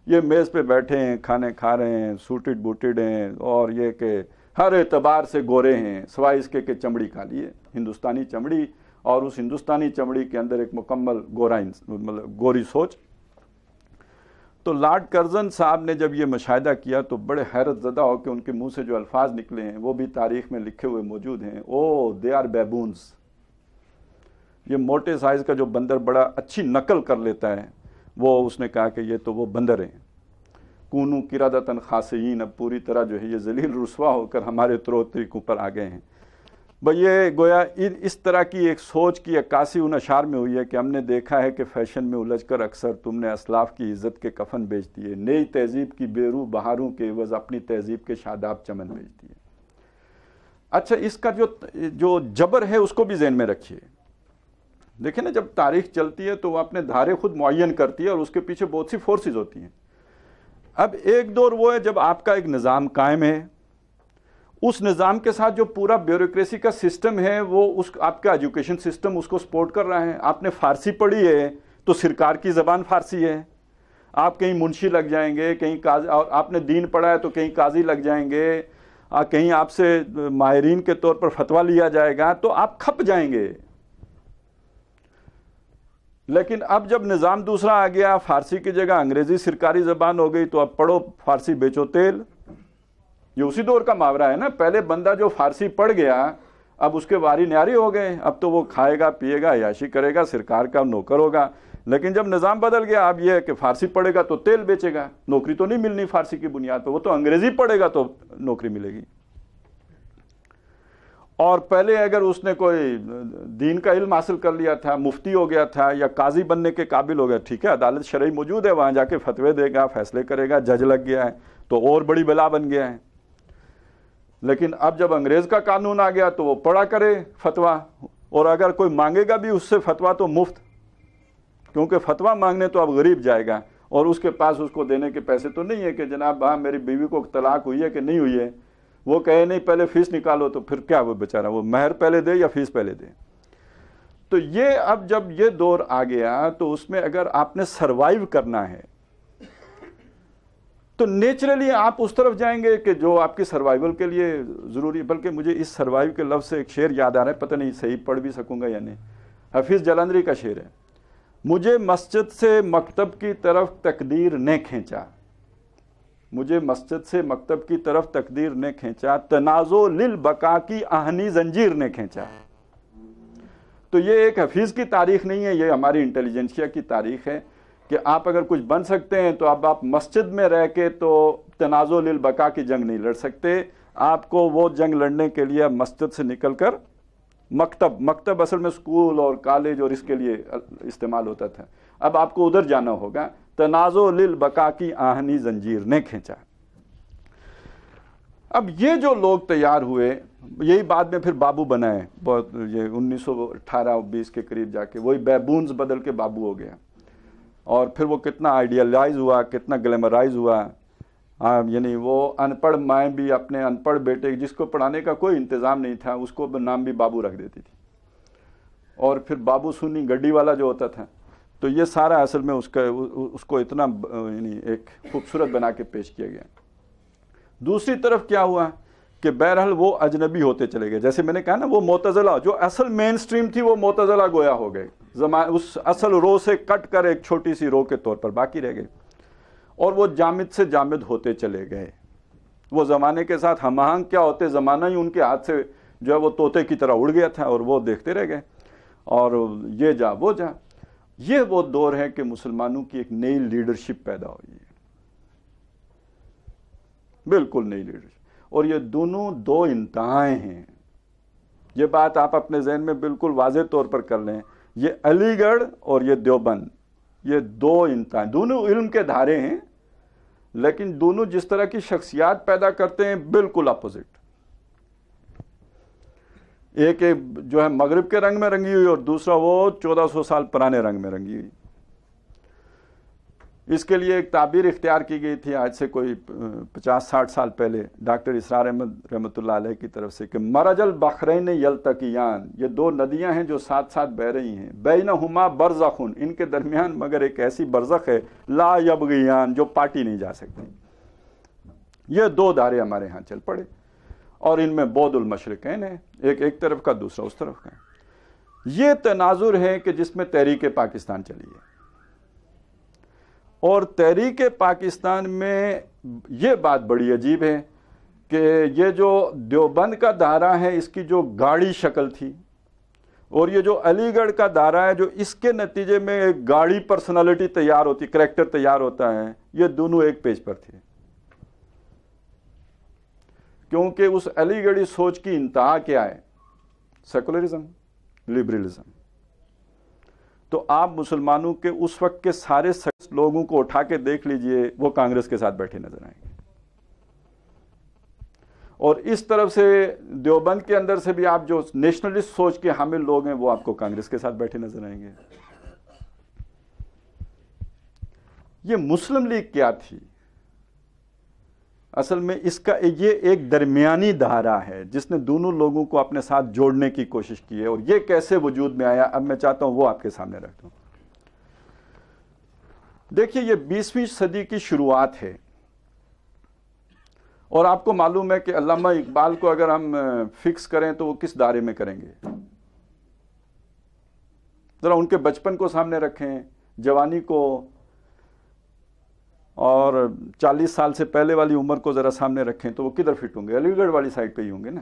یہ میز پہ بیٹھے ہیں، کھانے کھا رہے ہیں، سوٹڈ بوٹڈ ہیں، اور یہ کہ ہر اعتبار سے گورے ہیں، سوائے اس کے کہ چمڑی کالی ہے، ہندوستانی چمڑی، اور اس ہندوستانی چمڑی کے اندر ایک مکمل مطلب گوری سوچ۔ تو لارڈ کرزن صاحب نے جب یہ مشاہدہ کیا تو بڑے حیرت زدہ ہو کہ ان کے منہ سے جو الفاظ نکلے ہیں وہ بھی تاریخ میں لکھے ہوئے موجود ہیں۔ او دے آر بیبونز، یہ موٹے سائز کا جو بندر بڑا اچھی نقل کر لیتا ہے، وہ اس نے کہا کہ یہ تو وہ بندر ہیں۔ کونو قردۃ خاسئین، اب پوری طرح جو ہے یہ ذلیل رسوا ہو کر ہمارے طور طریقوں پر آ گئے ہیں۔ بھئی یہ گویا اس طرح کی ایک سوچ کی عکاسی ان اشعار میں ہوئی ہے کہ ہم نے دیکھا ہے کہ فیشن میں الجھ کر اکثر تم نے اسلاف کی عزت کے کفن بیچ دیے، نئی تہذیب کی بیرو بہاروں کے عوض اپنی تہذیب کے شاداب چمن بیچ دیے۔ اچھا، اس کا جو جبر ہے اس کو بھی ذہن میں رکھیے۔ دیکھیں نا، جب تاریخ چلتی ہے تو وہ اپنے دھارے خود معین کرتی ہے اور اس کے پیچھے بہت سی فورسز ہوتی ہیں۔ اب ایک دور وہ ہے جب آپ کا ایک نظام قائم ہے، اس نظام کے ساتھ جو پورا بیوروکریسی کا سسٹم ہے وہ آپ کا ایجوکیشن سسٹم اس کو سپورٹ کر رہا ہے۔ آپ نے فارسی پڑھی ہے تو سرکار کی زبان فارسی ہے، آپ کہیں منشی لگ جائیں گے، کہیں قاضی، اور آپ نے دین پڑھا ہے تو کہیں قاضی لگ جائیں گے، کہیں آپ سے ماہرین کے طور پر فتویٰ لیا جائے گا تو آپ کھپ جائیں گے۔ لیکن اب جب نظام دوسرا آ گیا، فارسی کی جگہ انگریزی سرکاری زبان ہو گئی، تو اب پڑھو فارسی بیچو تیل۔ یہ اسی دور کا محاورہ ہے نا، پہلے بندہ جو فارسی پڑھ گیا اب اس کے واری نیاری ہو گئے، اب تو وہ کھائے گا پیے گا عیاشی کرے گا، سرکار کا نوکر ہوگا. لیکن جب نظام بدل گیا اب یہ ہے کہ فارسی پڑھے گا تو تیل بیچے گا، نوکری تو نہیں ملنی فارسی کی بنیاد پہ، وہ تو انگریزی پڑھے گا تو نوکری ملے گی. اور پہلے اگر اس نے کوئی دین کا علم حاصل کر لیا تھا، مفتی ہو گیا تھا یا قاضی بننے کے قابل ہو گیا، ٹھیک ہے عدالت شرعی موجود ہے، وہاں جا کے فتوے دے گا، فیصلے کرے گا، جج لگ گیا ہے تو اور بڑی بلا بن گیا ہے. لیکن اب جب انگریز کا قانون آ گیا تو وہ پڑھا کرے فتویٰ، اور اگر کوئی مانگے گا بھی اس سے فتویٰ تو مفت، کیونکہ فتویٰ مانگنے تو اب غریب جائے گا اور اس کے پاس اس کو دینے کے پیسے تو نہیں ہے کہ جناب ہاں میری بیوی کو طلاق ہوئی ہے کہ نہیں ہوئی ہے، وہ کہے نہیں پہلے فیس نکالو، تو پھر کیا وہ بیچارہ وہ مہر پہلے دے یا فیس پہلے دے. تو یہ اب جب یہ دور آ گیا تو اس میں اگر آپ نے سروائیو کرنا ہے تو نیچرلی آپ اس طرف جائیں گے کہ جو آپ کی سروائیول کے لیے ضروری. بلکہ مجھے اس سروائیو کے لفظ سے ایک شعر یاد آ رہا ہے، پتہ نہیں صحیح پڑھ بھی سکوں گا یا نہیں، حفیظ جلندری کا شعر ہے. مجھے مسجد سے مکتب کی طرف تقدیر نے کھینچا، مجھے مسجد سے مکتب کی طرف تقدیر نے کھینچا، تنازع للبقا کی آہنی زنجیر نے کھینچا. تو یہ ایک حفیظ کی تاریخ نہیں ہے، یہ ہماری انٹیلیجنسیا کی تاریخ ہے کہ آپ اگر کچھ بن سکتے ہیں تو اب آپ مسجد میں رہ کے تو تنازع للبقا کی جنگ نہیں لڑ سکتے. آپ کو وہ جنگ لڑنے کے لیے مسجد سے نکل کر مکتب اصل میں اسکول اور کالج اور اس کے لیے استعمال ہوتا تھا، اب آپ کو ادھر جانا ہوگا. تنازع للبقا کی آہنی زنجیر نے کھینچا. اب یہ جو لوگ تیار ہوئے، یہی بعد میں پھر بابو بنا ہے، بہت یہ 1918-20 کے قریب جا کے وہی بیبونز بدل کے بابو ہو گیا. اور پھر وہ کتنا آئیڈیلائز ہوا، کتنا گلیمرائز ہوا. یعنی وہ ان پڑھ مائیں بھی اپنے ان پڑھ بیٹے جس کو پڑھانے کا کوئی انتظام نہیں تھا اس کو نام بھی بابو رکھ دیتی تھی. اور پھر بابو سنی گڈی والا جو ہوتا تھا، تو یہ سارا اصل میں اس کو اتنا یعنی ایک خوبصورت بنا کے پیش کیا گیا. دوسری طرف کیا ہوا کہ بہرحال وہ اجنبی ہوتے چلے گئے. جیسے میں نے کہا نا، وہ معتزلہ جو اصل مین سٹریم تھی وہ معتزلہ گویا ہو گئے، اس اصل رو سے کٹ کر ایک چھوٹی سی رو کے طور پر باقی رہ گئے. اور وہ جامد سے جامد ہوتے چلے گئے. وہ زمانے کے ساتھ ہم آہنگ کیا ہوتے، زمانہ ہی ان کے ہاتھ سے جو ہے وہ طوطے کی طرح اڑ گیا تھا اور وہ دیکھتے رہ گئے اور یہ جا وہ جا. یہ وہ دور ہے کہ مسلمانوں کی ایک نئی لیڈرشپ پیدا ہوئی ہے، بالکل نئی لیڈرشپ. اور یہ دونوں دو انتہائیں ہیں. یہ بات آپ اپنے ذہن میں بالکل واضح طور پر کر لیں. یہ علی گڑھ اور یہ دیوبند، یہ دو انتہائیں، دونوں علم کے دھارے ہیں لیکن دونوں جس طرح کی شخصیات پیدا کرتے ہیں بالکل اپوزٹ. ایک جو ہے مغرب کے رنگ میں رنگی ہوئی اور دوسرا وہ 1400 سال پرانے رنگ میں رنگی ہوئی. اس کے لیے ایک تعبیر اختیار کی گئی تھی آج سے کوئی 50-60 سال پہلے ڈاکٹر اسرار احمد رحمۃ اللہ علیہ کی طرف سے کہ مرج البحرین یلتقیان، یہ دو ندیاں ہیں جو ساتھ ساتھ بہ رہی ہیں، بینہما برزخ، ان کے درمیان مگر ایک ایسی برزخ ہے لا یبغیان، جو پاٹی نہیں جا سکتی. یہ دو دھارے ہمارے ہاں چل پڑے اور ان میں بعد المشرقین ہے، ایک طرف کا دوسرا اس طرف کا. یہ تناظر ہے کہ جس میں تحریک پاکستان چلی ہے. اور تحریک پاکستان میں یہ بات بڑی عجیب ہے کہ یہ جو دیوبند کا دائرہ ہے اس کی جو گاڑی شکل تھی اور یہ جو علی گڑھ کا دائرہ ہے جو اس کے نتیجے میں ایک گاڑی پرسنالٹی تیار ہوتی، کریکٹر تیار ہوتا ہے، یہ دونوں ایک پیج پر تھے. کیونکہ اس علی گڑھی سوچ کی انتہا کیا ہے؟ Secularism, liberalism. تو آپ مسلمانوں کے اس وقت کے سارے لوگوں کو اٹھا کے دیکھ لیجئے، وہ کانگریس کے ساتھ بیٹھے نظر آئیں گے. اور اس طرف سے دیوبند کے اندر سے بھی آپ جو نیشنلسٹ سوچ کے حامل لوگ ہیں وہ آپ کو کانگریس کے ساتھ بیٹھے نظر آئیں گے. یہ مسلم لیگ کیا تھی؟ اصل میں اس کا یہ ایک درمیانی دھارا ہے جس نے دونوں لوگوں کو اپنے ساتھ جوڑنے کی کوشش کی ہے. اور یہ کیسے وجود میں آیا اب میں چاہتا ہوں وہ آپ کے سامنے رکھ دوں. دیکھیے یہ 20ویں صدی کی شروعات ہے اور آپ کو معلوم ہے کہ علامہ اقبال کو اگر ہم فکس کریں تو وہ کس دائرے میں کریں گے؟ ذرا ان کے بچپن کو سامنے رکھیں، جوانی کو، اور 40 سال سے پہلے والی عمر کو ذرا سامنے رکھیں تو وہ کدھر فٹ ہوں گے؟ علی گڑھ والی سائڈ پہ ہی ہوں گے نا.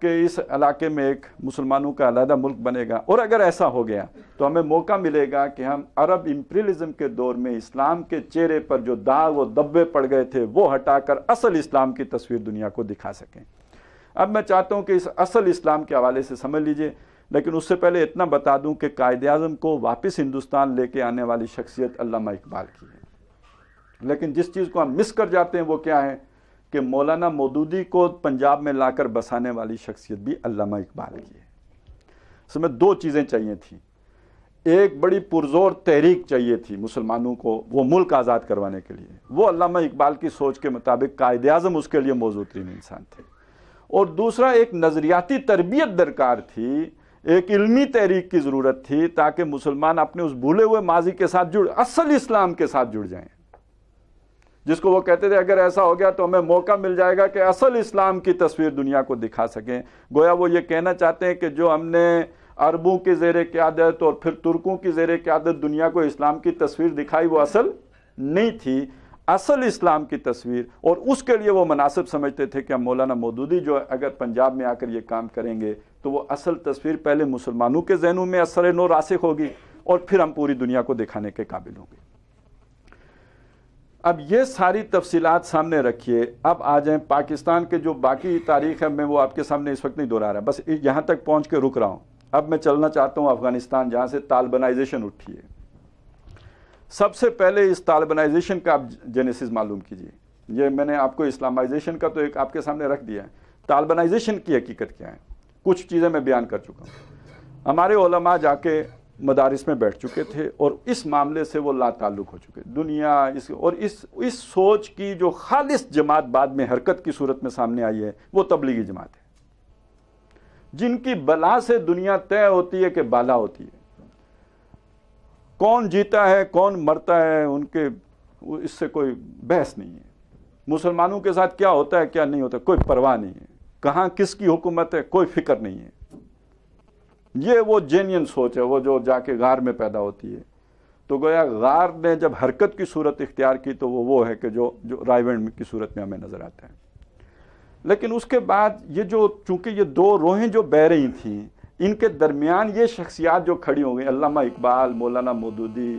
کہ اس علاقے میں ایک مسلمانوں کا علیحدہ ملک بنے گا، اور اگر ایسا ہو گیا تو ہمیں موقع ملے گا کہ ہم عرب امپریلزم کے دور میں اسلام کے چہرے پر جو داغ و دبے پڑ گئے تھے وہ ہٹا کر اصل اسلام کی تصویر دنیا کو دکھا سکیں۔ اب میں چاہتا ہوں کہ اس اصل اسلام کے حوالے سے سمجھ لیجئے، لیکن اس سے پہلے اتنا بتا دوں کہ قائد اعظم کو واپس ہندوستان لے کے آنے والی شخصیت علامہ اقبال کی ہے، لیکن جس چیز کو ہم مس کر جاتے ہیں وہ کیا ہے کہ مولانا مودودی کو پنجاب میں لا کر بسانے والی شخصیت بھی علامہ اقبال کی ہے۔ اس میں دو چیزیں چاہیے تھیں، ایک بڑی پرزور تحریک چاہیے تھی مسلمانوں کو وہ ملک آزاد کروانے کے لیے، وہ علامہ اقبال کی سوچ کے مطابق قائد اعظم اس کے لیے موزوں ترین انسان تھے، اور دوسرا ایک نظریاتی تربیت درکار تھی، ایک علمی تحریک کی ضرورت تھی تاکہ مسلمان اپنے اس بھولے ہوئے ماضی کے ساتھ اصل اسلام کے ساتھ جڑ جائیں، جس کو وہ کہتے تھے اگر ایسا ہو گیا تو ہمیں موقع مل جائے گا کہ اصل اسلام کی تصویر دنیا کو دکھا سکیں۔ گویا وہ یہ کہنا چاہتے ہیں کہ جو ہم نے عربوں کی زیر قیادت اور پھر ترکوں کی زیر قیادت دنیا کو اسلام کی تصویر دکھائی وہ اصل نہیں تھی، اصل اسلام کی تصویر، اور اس کے لیے وہ مناسب سمجھتے تھے کہ ہم مولانا مودودی جو اگر پنجاب میں آ کر یہ کام کریں گے تو وہ اصل تصویر پہلے مسلمانوں کے ذہنوں میں اثر نو راسخ ہوگی اور پھر ہم پوری دنیا کو دکھانے کے قابل ہوں گے۔ اب یہ ساری تفصیلات سامنے رکھیے، اب آ جائیں پاکستان کے جو باقی تاریخ ہے، میں وہ آپ کے سامنے اس وقت نہیں دہرا رہا، بس یہاں تک پہنچ کے رک رہا ہوں۔ اب میں چلنا چاہتا ہوں افغانستان، جہاں سے طالبانائزیشن اٹھی ہے۔ سب سے پہلے اس طالبانائزیشن کا آپ جینیسس معلوم کیجیے، یہ میں نے آپ کو اسلامائزیشن کا تو ایک آپ کے سامنے رکھ دیا ہے، طالبانائزیشن کی حقیقت کیا ہے، کچھ چیزیں میں بیان کر چکا ہوں۔ ہمارے علماء جا کے مدارس میں بیٹھ چکے تھے اور اس معاملے سے وہ لا تعلق ہو چکے، دنیا اس سوچ کی جو خالص جماعت بعد میں حرکت کی صورت میں سامنے آئی ہے وہ تبلیغی جماعت ہے، جن کی بلا سے دنیا طے ہوتی ہے کہ بالا ہوتی ہے، کون جیتا ہے کون مرتا ہے ان کے اس سے کوئی بحث نہیں ہے، مسلمانوں کے ساتھ کیا ہوتا ہے کیا نہیں ہوتا کوئی پرواہ نہیں ہے، کہاں کس کی حکومت ہے کوئی فکر نہیں ہے۔ یہ وہ جینین سوچ ہے، وہ جو جا کے غار میں پیدا ہوتی ہے، تو گویا غار نے جب حرکت کی صورت اختیار کی تو وہ ہے کہ جو رائیونڈ کی صورت میں ہمیں نظر آتا ہے۔ لیکن اس کے بعد یہ جو چونکہ یہ دو روحیں جو بہ رہی تھیں، ان کے درمیان یہ شخصیات جو کھڑی ہو گئی، علامہ اقبال، مولانا مودودی،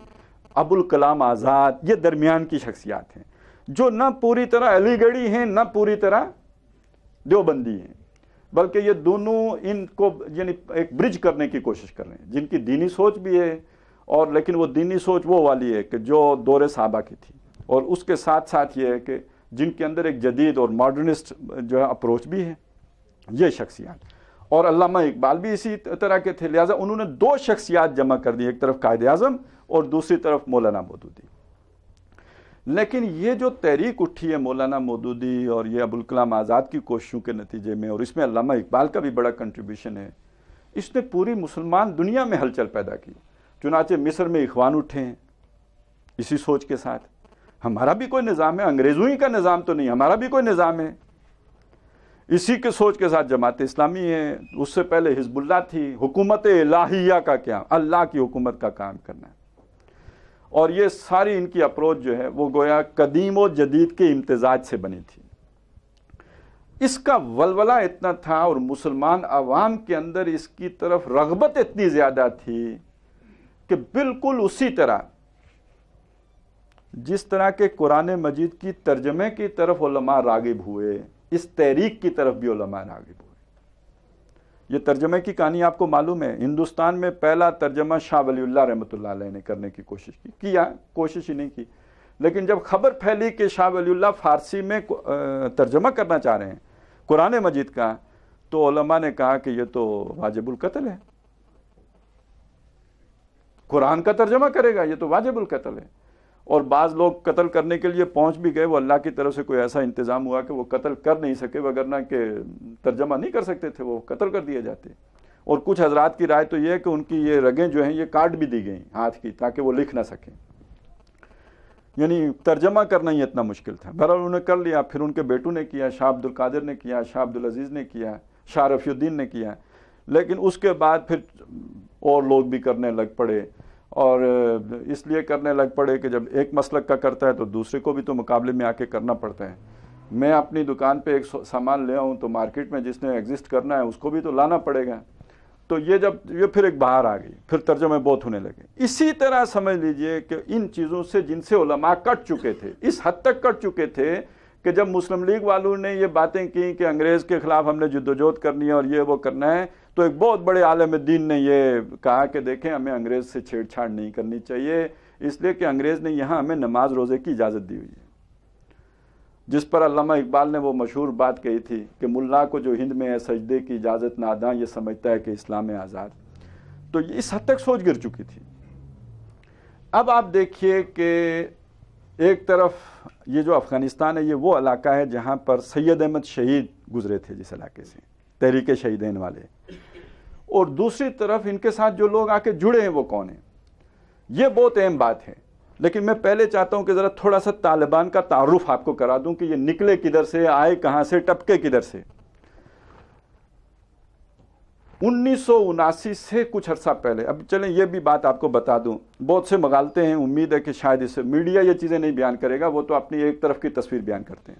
ابوالکلام آزاد، یہ درمیان کی شخصیات ہیں جو نہ پوری طرح علی گڑھی ہیں نہ پوری طرح دیوبندی ہیں، بلکہ یہ دونوں ان کو یعنی ایک برج کرنے کی کوشش کر رہے ہیں، جن کی دینی سوچ بھی ہے، اور لیکن وہ دینی سوچ وہ والی ہے کہ جو دور صحابہ کی تھی، اور اس کے ساتھ ساتھ یہ ہے کہ جن کے اندر ایک جدید اور ماڈرنسٹ جو ہے اپروچ بھی ہے، یہ شخصیات، اور علامہ اقبال بھی اسی طرح کے تھے، لہٰذا انہوں نے دو شخصیات جمع کر دی، ایک طرف قائد اعظم اور دوسری طرف مولانا مودودی۔ لیکن یہ جو تحریک اٹھی ہے مولانا مودودی اور یہ ابوالکلام آزاد کی کوششوں کے نتیجے میں، اور اس میں علامہ اقبال کا بھی بڑا کنٹریبیوشن ہے، اس نے پوری مسلمان دنیا میں ہلچل پیدا کی۔ چنانچہ مصر میں اخوان اٹھے ہیں اسی سوچ کے ساتھ، ہمارا بھی کوئی نظام ہے، انگریزوں ہی کا نظام تو نہیں، ہمارا بھی کوئی نظام ہے، اسی کے سوچ کے ساتھ جماعت اسلامی ہے، اس سے پہلے حزب اللہ تھی، حکومت الہیہ کا کیا، اللہ کی حکومت کا کام کرنا ہے، اور یہ ساری ان کی اپروچ جو ہے وہ گویا قدیم و جدید کے امتزاج سے بنی تھی۔ اس کا ولولہ اتنا تھا اور مسلمان عوام کے اندر اس کی طرف رغبت اتنی زیادہ تھی کہ بالکل اسی طرح جس طرح کے قرآن مجید کی ترجمے کی طرف علماء راغب ہوئے، اس تحریک کی طرف بھی علماء راغب ہوئے۔ یہ ترجمے کی کہانی آپ کو معلوم ہے، ہندوستان میں پہلا ترجمہ شاہ ولی اللہ رحمۃ اللہ علیہ نے کرنے کی کوشش ہی نہیں کی، لیکن جب خبر پھیلی کہ شاہ ولی اللہ فارسی میں ترجمہ کرنا چاہ رہے ہیں قرآن مجید کا، تو علماء نے کہا کہ یہ تو واجب القتل ہے، قرآن کا ترجمہ کرے گا، یہ تو واجب القتل ہے، اور بعض لوگ قتل کرنے کے لیے پہنچ بھی گئے، وہ اللہ کی طرف سے کوئی ایسا انتظام ہوا کہ وہ قتل کر نہیں سکے، وگرنہ کہ ترجمہ نہیں کر سکتے تھے، وہ قتل کر دیے جاتے۔ اور کچھ حضرات کی رائے تو یہ ہے کہ ان کی یہ رگیں جو ہیں یہ کاٹ بھی دی گئیں ہاتھ کی، تاکہ وہ لکھ نہ سکیں، یعنی ترجمہ کرنا ہی اتنا مشکل تھا۔ بہرحال انہوں نے کر لیا، پھر ان کے بیٹوں نے کیا، شاہ عبد القادر نے کیا، شاہ عبد العزیز نے کیا، شاہ رفیع الدین نے کیا، لیکن اس کے بعد پھر اور لوگ بھی کرنے لگ پڑے، اور اس لیے کرنے لگ پڑے کہ جب ایک مسلک کا کرتا ہے تو دوسرے کو بھی تو مقابلے میں آ کے کرنا پڑتا ہے۔ میں اپنی دکان پہ ایک سامان لے آؤں تو مارکیٹ میں جس نے ایگزسٹ کرنا ہے اس کو بھی تو لانا پڑے گا. تو یہ پھر ایک باہر آ گئی, پھر ترجمے بہت ہونے لگے. اسی طرح سمجھ لیجئے کہ ان چیزوں سے جن سے علماء کٹ چکے تھے, اس حد تک کٹ چکے تھے کہ جب مسلم لیگ والوں نے یہ باتیں کی کہ انگریز کے خلاف ہم نے جدوجہد کرنی ہے اور یہ وہ کرنا ہے, تو ایک بہت بڑے عالم دین نے یہ کہا کہ دیکھیں ہمیں انگریز سے چھیڑ چھاڑ نہیں کرنی چاہیے, اس لیے کہ انگریز نے یہاں ہمیں نماز روزے کی اجازت دی ہوئی ہے. جس پر علامہ اقبال نے وہ مشہور بات کہی تھی کہ ملا کو جو ہند میں ہے سجدے کی اجازت ناداں, یہ سمجھتا ہے کہ اسلام ہے آزاد. تو یہ اس حد تک سوچ گر چکی تھی. اب آپ دیکھیے کہ ایک طرف یہ جو افغانستان ہے یہ وہ علاقہ ہے جہاں پر سید احمد شہید گزرے تھے جس علاقے سے, تحریک شہیدین والے, اور دوسری طرف ان کے ساتھ جو لوگ آ کے جڑے ہیں وہ کون ہیں, یہ بہت اہم بات ہے. لیکن میں پہلے چاہتا ہوں کہ ذرا تھوڑا سا طالبان کا تعارف آپ کو کرا دوں کہ یہ نکلے کدھر سے, آئے کہاں سے, ٹپکے کدھر سے. 1979 سے کچھ عرصہ پہلے, اب چلیں یہ بھی بات آپ کو بتا دوں, بہت سے مغالطے ہیں, امید ہے کہ شاید اس سے میڈیا یہ چیزیں نہیں بیان کرے گا, وہ تو اپنی ایک طرف کی تصویر بیان کرتے ہیں.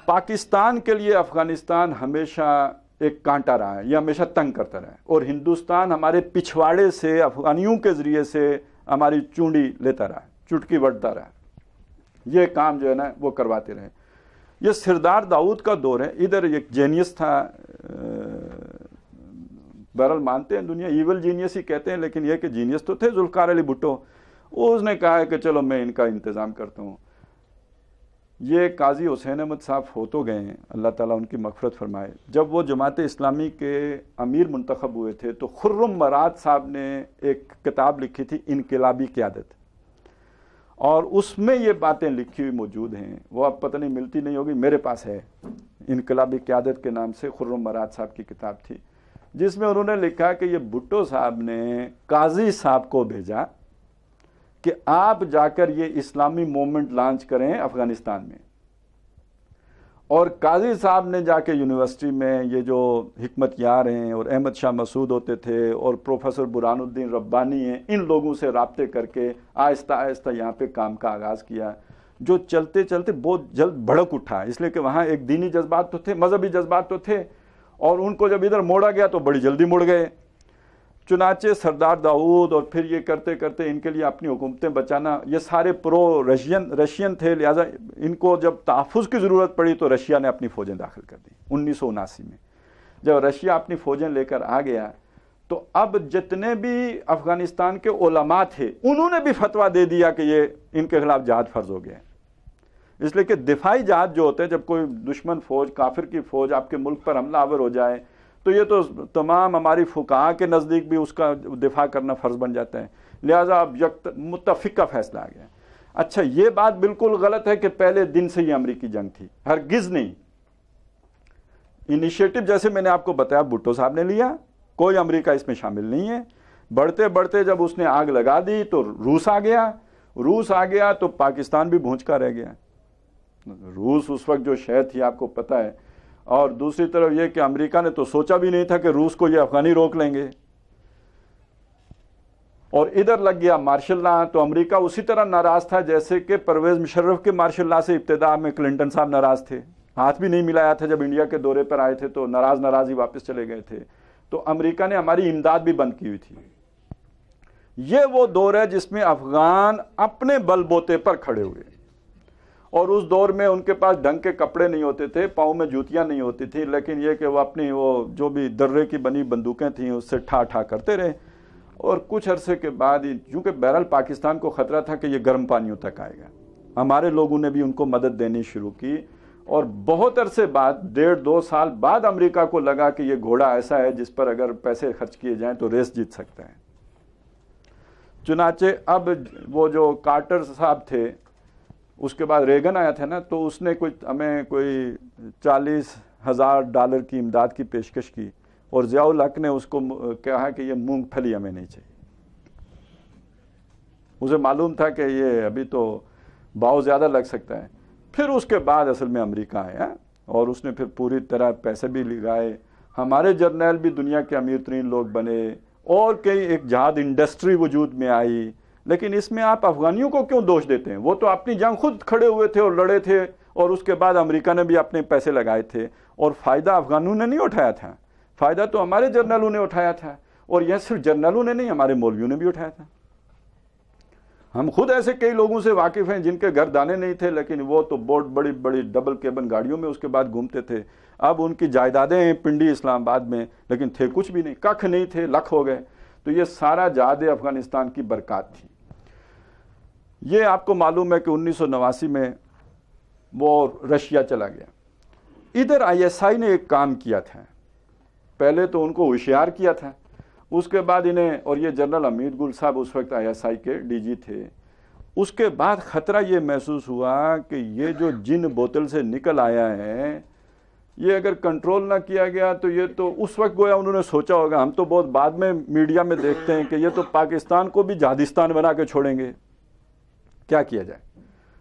پاکستان کے لیے افغانستان ہمیشہ ایک کانٹا رہا ہے, یہ ہمیشہ تنگ کرتا رہا ہے, اور ہندوستان ہمارے پچھواڑے سے افغانیوں کے ذریعے سے ہماری چونڈی لیتا رہا ہے, چٹکی بڑھتا رہا ہے. یہ کام جو ہے نا وہ کرواتے رہے. یہ سردار داؤد کا دور ہے. ادھر ایک جینیس تھا, بہرحال مانتے ہیں دنیا ایول جینیس ہی کہتے ہیں, لیکن یہ کہ جینیس تو تھے ذوالفقار علی بھٹو. اس نے کہا ہے کہ چلو میں ان کا انتظام کرتا ہوں. یہ قاضی حسین احمد صاحب ہو تو گئے ہیں, اللہ تعالیٰ ان کی مغفرت فرمائے. جب وہ جماعت اسلامی کے امیر منتخب ہوئے تھے تو خرم مراد صاحب نے ایک کتاب لکھی تھی انقلابی قیادت, اور اس میں یہ باتیں لکھی ہوئی موجود ہیں. وہ اب پتہ نہیں ملتی نہیں ہوگی, میرے پاس ہے. انقلابی قیادت کے نام سے خرم مراد صاحب کی کتاب تھی, جس میں انہوں نے لکھا کہ یہ بھٹو صاحب نے قاضی صاحب کو بھیجا کہ آپ جا کر یہ اسلامی موومنٹ لانچ کریں افغانستان میں. اور قاضی صاحب نے جا کے یونیورسٹی میں یہ جو حکمت یار ہیں اور احمد شاہ مسعود ہوتے تھے اور پروفیسر برہان الدین ربانی ہیں, ان لوگوں سے رابطے کر کے آہستہ آہستہ یہاں پہ کام کا آغاز کیا, جو چلتے چلتے بہت جلد بھڑک اٹھا, اس لیے کہ وہاں ایک دینی جذبات تو تھے, مذہبی جذبات تو تھے, اور ان کو جب ادھر موڑا گیا تو بڑی جلدی مڑ گئے. چنانچہ سردار داؤد اور پھر یہ کرتے کرتے ان کے لیے اپنی حکومتیں بچانا, یہ سارے پرو رشین تھے, لہٰذا ان کو جب تحفظ کی ضرورت پڑی تو رشیا نے اپنی فوجیں داخل کر دی 1979 میں. جب رشیا اپنی فوجیں لے کر آ گیا تو اب جتنے بھی افغانستان کے علماء تھے انہوں نے بھی فتویٰ دے دیا کہ یہ ان کے خلاف جہاد فرض ہو گیا. اس لیے کہ دفاعی جہاد جو ہوتے ہیں, جب کوئی دشمن فوج, کافر کی فوج آپ کے ملک پر حملہ آور ہو جائے تو یہ تو تمام ہماری فقہاء کے نزدیک بھی اس کا دفاع کرنا فرض بن جاتا ہے. لہٰذا اب متفق کا فیصلہ آ گیا. اچھا, یہ بات بالکل غلط ہے کہ پہلے دن سے یہ امریکی جنگ تھی, ہرگز نہیں. انیشیٹو جیسے میں نے آپ کو بتایا بھٹو صاحب نے لیا, کوئی امریکہ اس میں شامل نہیں ہے. بڑھتے بڑھتے جب اس نے آگ لگا دی تو روس آ گیا تو پاکستان بھی بھونچکا رہ گیا. روس اس وقت جو شے تھی آپ کو پتہ ہے, اور دوسری طرف یہ کہ امریکہ نے تو سوچا بھی نہیں تھا کہ روس کو یہ افغانی روک لیں گے, اور ادھر لگ گیا مارشل لا. تو امریکہ اسی طرح ناراض تھا جیسے کہ پرویز مشرف کے مارشل لا سے ابتدا میں کلنٹن صاحب ناراض تھے, ہاتھ بھی نہیں ملایا تھا جب انڈیا کے دورے پر آئے تھے تو ناراض ہی واپس چلے گئے تھے. تو امریکہ نے ہماری امداد بھی بند کی ہوئی تھی. یہ وہ دور ہے جس میں افغان اپنے بل بوتے پر کھڑے ہوئے, اور اس دور میں ان کے پاس ڈھنگ کے کپڑے نہیں ہوتے تھے, پاؤں میں جوتیاں نہیں ہوتی تھیں, لیکن یہ کہ وہ اپنی وہ جو بھی درے کی بنی بندوقیں تھیں اس سے ٹھا کرتے رہے. اور کچھ عرصے کے بعد چونکہ بہرحال پاکستان کو خطرہ تھا کہ یہ گرم پانیوں تک آئے گا, ہمارے لوگوں نے بھی ان کو مدد دینی شروع کی, اور بہت عرصے بعد 1.5-2 سال بعد امریکہ کو لگا کہ یہ گھوڑا ایسا ہے جس پر اگر پیسے خرچ کیے جائیں تو ریس جیت سکتا ہے. چنانچہ اب وہ جو کارٹر صاحب تھے, اس کے بعد ریگن آیا تھا نا, تو اس نے ہمیں کوئی $40,000 کی امداد کی پیشکش کی, اور ضیاء الحق نے اس کو کہا کہ یہ مونگ پھلی ہمیں نہیں چاہیے. اسے معلوم تھا کہ یہ ابھی تو بھاؤ زیادہ لگ سکتا ہے. پھر اس کے بعد اصل میں امریکہ آیا, اور اس نے پھر پوری طرح پیسے بھی لگائے, ہمارے جرنیل بھی دنیا کے امیر ترین لوگ بنے, اور کئی ایک جہاد انڈسٹری وجود میں آئی. لیکن اس میں آپ افغانیوں کو کیوں دوش دیتے ہیں؟ وہ تو اپنی جنگ خود کھڑے ہوئے تھے اور لڑے تھے, اور اس کے بعد امریکہ نے بھی اپنے پیسے لگائے تھے، اور فائدہ افغانوں نے نہیں اٹھایا تھا، فائدہ تو ہمارے جرنلوں نے اٹھایا تھا، اور یہ صرف جرنلوں نے نہیں، ہمارے مولویوں نے بھی اٹھایا تھا۔ ہم خود ایسے کئی لوگوں سے واقف ہیں جن کے گھر دانے نہیں تھے، لیکن وہ تو بہت بڑی بڑی ڈبل کیبن گاڑیوں میں اس کے بعد گھومتے تھے۔ اب ان کی جائیدادیں ہیں پنڈی اسلام آباد میں، لیکن تھے کچھ بھی نہیں، ککھ نہیں تھے، لکھ ہو گئے۔ تو یہ سارا جہاد افغانستان کی برکات تھی۔ یہ آپ کو معلوم ہے کہ 1989 میں وہ رشیا چلا گیا۔ ادھر آئی ایس آئی نے ایک کام کیا تھا، پہلے تو ان کو ہوشیار کیا تھا، اس کے بعد انہیں، اور یہ جنرل حمید گل صاحب اس وقت آئی ایس آئی کے ڈی جی تھے، اس کے بعد خطرہ یہ محسوس ہوا کہ یہ جو جن بوتل سے نکل آیا ہے، یہ اگر کنٹرول نہ کیا گیا تو یہ تو اس وقت گویا انہوں نے سوچا ہوگا، ہم تو بہت بعد میں میڈیا میں دیکھتے ہیں کہ یہ تو پاکستان کو بھی جہادستان بنا کے چھوڑیں گے، کیا کیا جائے؟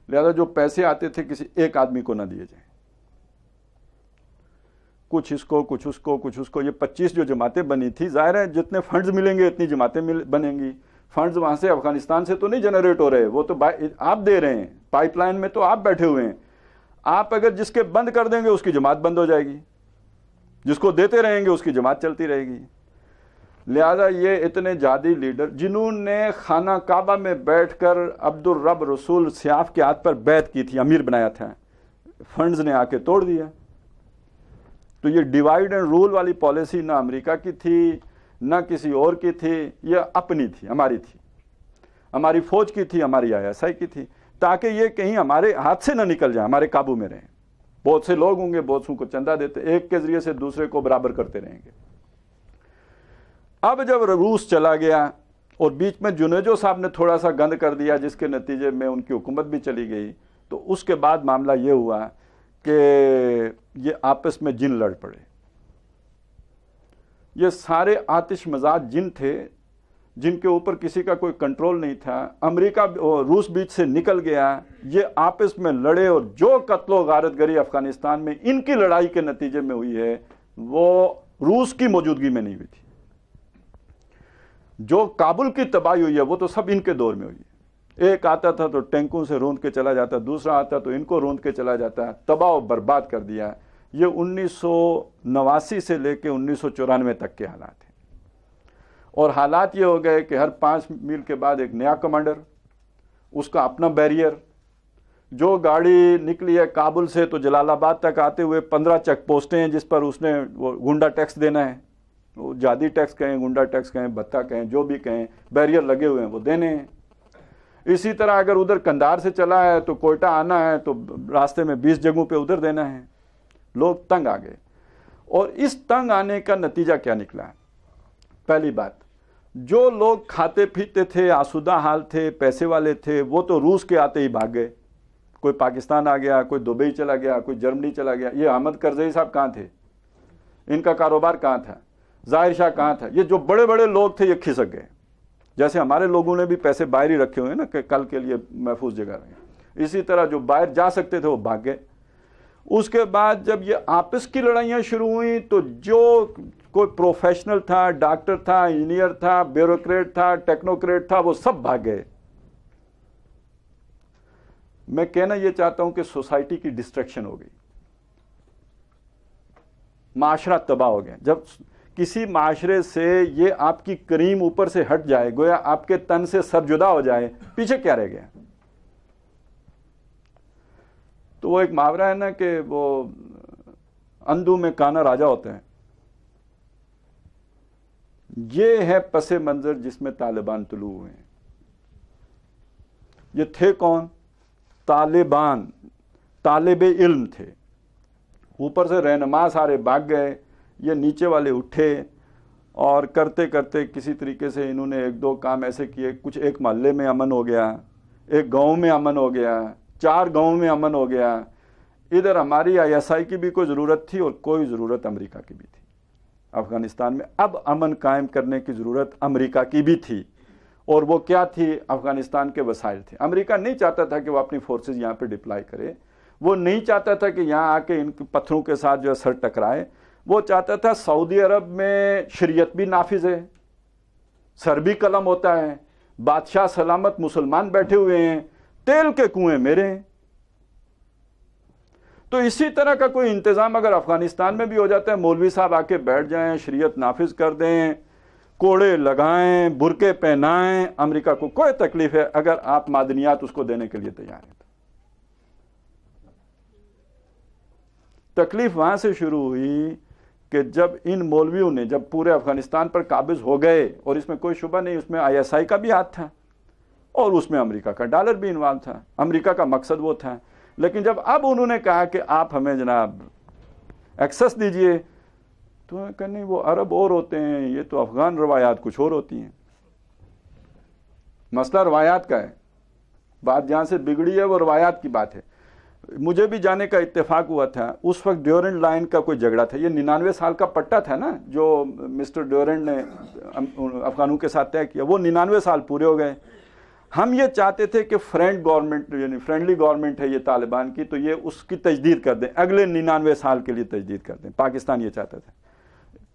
لہذا جو پیسے آتے تھے کسی ایک آدمی کو نہ دیے جائیں، کچھ اس کو، کچھ اس کو، کچھ اس کو۔ یہ 25 جو جماعتیں بنی تھی، ظاہر ہے جتنے فنڈز ملیں گے اتنی جماعتیں بنیں گی۔ فنڈز وہاں سے افغانستان سے تو نہیں جنریٹ ہو رہے، وہ تو آپ دے رہے ہیں، پائپ لائن میں تو آپ بیٹھے ہوئے ہیں۔ آپ اگر جس کے بند کر دیں گے اس کی جماعت بند ہو جائے گی، جس کو دیتے رہیں گے اس کی جماعت چلتی رہے گی۔ لہذا یہ اتنے جہادی لیڈر جنہوں نے خانہ کعبہ میں بیٹھ کر عبد الرب رسول سیاف کے ہاتھ پر بیعت کی تھی، امیر بنایا تھا، فنڈز نے آ کے توڑ دیا۔ تو یہ ڈیوائیڈ اینڈ رول والی پالیسی نہ امریکہ کی تھی نہ کسی اور کی تھی، یہ اپنی تھی، ہماری تھی، ہماری فوج کی تھی، ہماری آئی ایس آئی کی تھی، تاکہ یہ کہیں ہمارے ہاتھ سے نہ نکل جائے، ہمارے قابو میں رہیں۔ بہت سے لوگ ہوں گے، بہت سو کو چندہ دیتے، ایک کے ذریعے سے دوسرے کو برابر کرتے رہیں گے۔ اب جب روس چلا گیا اور بیچ میں جنیجو صاحب نے تھوڑا سا گند کر دیا، جس کے نتیجے میں ان کی حکومت بھی چلی گئی، تو اس کے بعد معاملہ یہ ہوا کہ یہ آپس میں جن لڑ پڑے۔ یہ سارے آتش مزاج جن تھے جن کے اوپر کسی کا کوئی کنٹرول نہیں تھا۔ امریکہ روس بیچ سے نکل گیا، یہ آپس میں لڑے، اور جو قتل و غارت گری افغانستان میں ان کی لڑائی کے نتیجے میں ہوئی ہے وہ روس کی موجودگی میں نہیں ہوئی تھی۔ جو کابل کی تباہی ہوئی ہے وہ تو سب ان کے دور میں ہوئی ہے۔ ایک آتا تھا تو ٹینکوں سے روند کے چلا جاتا، دوسرا آتا تو ان کو روند کے چلا جاتا، تباہ و برباد کر دیا۔ یہ 1989 سے لے کے 1994 تک کے حالات ہیں، اور حالات یہ ہو گئے کہ ہر 5 میل کے بعد ایک نیا کمانڈر، اس کا اپنا بیریئر۔ جو گاڑی نکلی ہے کابل سے تو جلال آباد تک آتے ہوئے 15 چیک پوسٹیں ہیں جس پر اس نے وہ گنڈا ٹیکس دینا ہے، وہ جادی ٹیکس کہیں، گنڈا ٹیکس کہیں، بھتہ کہیں، جو بھی کہیں، بیریئر لگے ہوئے ہیں وہ دینے ہیں۔ اسی طرح اگر ادھر کندھار سے چلا ہے تو کوئٹہ آنا ہے تو راستے میں 20 جگہوں پہ ادھر دینا ہے۔ لوگ تنگ آ گئے، اور اس تنگ آنے کا نتیجہ کیا نکلا ہے؟ پہلی بات، جو لوگ کھاتے پیتے تھے، آسودہ حال تھے، پیسے والے تھے، وہ تو روس کے آتے ہی بھاگ گئے۔ کوئی پاکستان آ گیا، کوئی دبئی چلا گیا، کوئی جرمنی چلا گیا۔ یہ احمد کرزئی صاحب کہاں تھے؟ ان کا کاروبار کہاں تھا؟ ظاہر شاہ کہاں تھا؟ یہ جو بڑے بڑے لوگ تھے یہ کھسک گئے۔ جیسے ہمارے لوگوں نے بھی پیسے باہر ہی رکھے ہوئے نا کہ کل کے لیے محفوظ جگہ رہیں، اسی طرح جو باہر جا سکتے تھے وہ بھاگ گئے۔ اس کے بعد جب یہ آپس کی لڑائیاں شروع ہوئیں تو جو کوئی پروفیشنل تھا، ڈاکٹر تھا، انجینئر تھا، بیوروکریٹ تھا، ٹیکنوکریٹ تھا، وہ سب بھاگ گئے۔ میں کہنا یہ چاہتا ہوں کہ سوسائٹی کی ڈسٹریکشن ہو گئی، معاشرہ تباہ ہو گیا۔ جب کسی معاشرے سے یہ آپ کی کریم اوپر سے ہٹ جائے، گویا آپ کے تن سے سر جدا ہو جائے، پیچھے کیا رہ گیا؟ تو وہ ایک محاورہ ہے نا کہ وہ اندھو میں کانا راجا ہوتے ہیں۔ یہ ہے پس منظر جس میں طالبان طلوع ہوئے ہیں۔ یہ تھے کون؟ طالبان، طالب علم تھے۔ اوپر سے رہنما سارے بھاگ گئے، یہ نیچے والے اٹھے، اور کرتے کرتے کسی طریقے سے انہوں نے 1-2 کام ایسے کیے، کچھ ایک محلے میں امن ہو گیا، ایک گاؤں میں امن ہو گیا، 4 گاؤں میں امن ہو گیا۔ ادھر ہماری آئی ایس آئی کی بھی کوئی ضرورت تھی اور کوئی ضرورت امریکہ کی بھی تھی۔ افغانستان میں اب امن قائم کرنے کی ضرورت امریکہ کی بھی تھی، اور وہ کیا تھی؟ افغانستان کے وسائل تھے۔ امریکہ نہیں چاہتا تھا کہ وہ اپنی فورسز یہاں پہ ڈپلائی کرے، وہ نہیں چاہتا تھا کہ یہاں آ کے ان پتھروں کے ساتھ جو ہے سر ٹکرائے، وہ چاہتا تھا سعودی عرب میں شریعت بھی نافذ ہے، سر بھی قلم ہوتا ہے، بادشاہ سلامت مسلمان بیٹھے ہوئے ہیں، تیل کے کنویں میرے ہیں۔ تو اسی طرح کا کوئی انتظام اگر افغانستان میں بھی ہو جاتا ہے، مولوی صاحب آ کے بیٹھ جائیں، شریعت نافذ کر دیں، کوڑے لگائیں، برقعے پہنائیں، امریکہ کو کوئی تکلیف ہے اگر آپ معدنیات اس کو دینے کے لیے تیار ہیں. تکلیف وہاں سے شروع ہوئی کہ جب ان مولویوں نے جب پورے افغانستان پر قابض ہو گئے، اور اس میں کوئی شبہ نہیں، اس میں ISI کا بھی ہاتھ تھا اور اس میں امریکہ کا ڈالر بھی انوالو تھا، امریکہ کا مقصد وہ تھا. لیکن جب اب انہوں نے کہا کہ آپ ہمیں جناب ایکسس دیجئے، تو کہ نہیں، وہ عرب اور ہوتے ہیں، یہ تو افغان روایات کچھ اور ہوتی ہیں. مسئلہ روایات کا ہے، بات جہاں سے بگڑی ہے وہ روایات کی بات ہے. مجھے بھی جانے کا اتفاق ہوا تھا، اس وقت ڈیورنڈ لائن کا کوئی جھگڑا تھا، یہ 99 سال کا پٹا تھا نا جو مسٹر ڈیورنڈ نے افغانوں کے ساتھ طے کیا، وہ 99 سال پورے ہو گئے. ہم یہ چاہتے تھے کہ فرینڈ گورنمنٹ، یعنی فرینڈلی گورنمنٹ ہے یہ طالبان کی، تو یہ اس کی تجدید کر دیں، اگلے 99 سال کے لیے تجدید کر دیں. پاکستان یہ چاہتا تھا.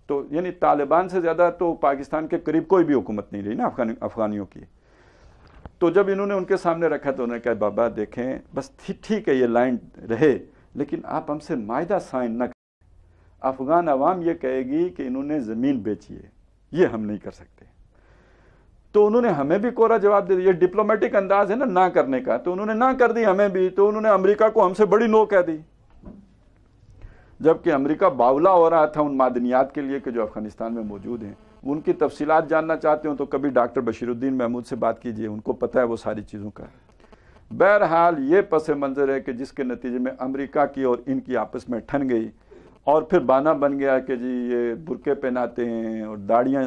تو یعنی طالبان سے زیادہ تو پاکستان کے قریب کوئی بھی حکومت نہیں رہی نا افغانیوں کی. تو جب انہوں نے ان کے سامنے رکھا تو انہوں نے کہا بابا دیکھیں بس ٹھیک ہے یہ لائن رہے، لیکن آپ ہم سے معاہدہ سائن نہ کریں. افغان عوام یہ کہے گی کہ انہوں نے زمین بیچی ہے، یہ ہم نہیں کر سکتے. تو انہوں نے ہمیں بھی کوڑا جواب دے دیا. یہ ڈپلومیٹک انداز ہے نا نہ کرنے کا، تو انہوں نے نہ کر دی ہمیں بھی. تو انہوں نے امریکہ کو ہم سے بڑی نو کہہ دی، جبکہ امریکہ باولا ہو رہا تھا ان معدنیات کے لیے کہ جو افغانستان میں موجود ہیں. ان کی تفصیلات جاننا چاہتے ہوں تو کبھی ڈاکٹر بشیر الدین محمود سے بات کیجئے، ان کو پتہ ہے وہ ساری چیزوں کا. بہرحال یہ پس منظر ہے کہ جس کے نتیجے میں امریکہ کی اور ان کی آپس میں ٹھن گئی، اور پھر بہانہ بن گیا کہ جی یہ برقعے پہناتے ہیں اور داڑیاں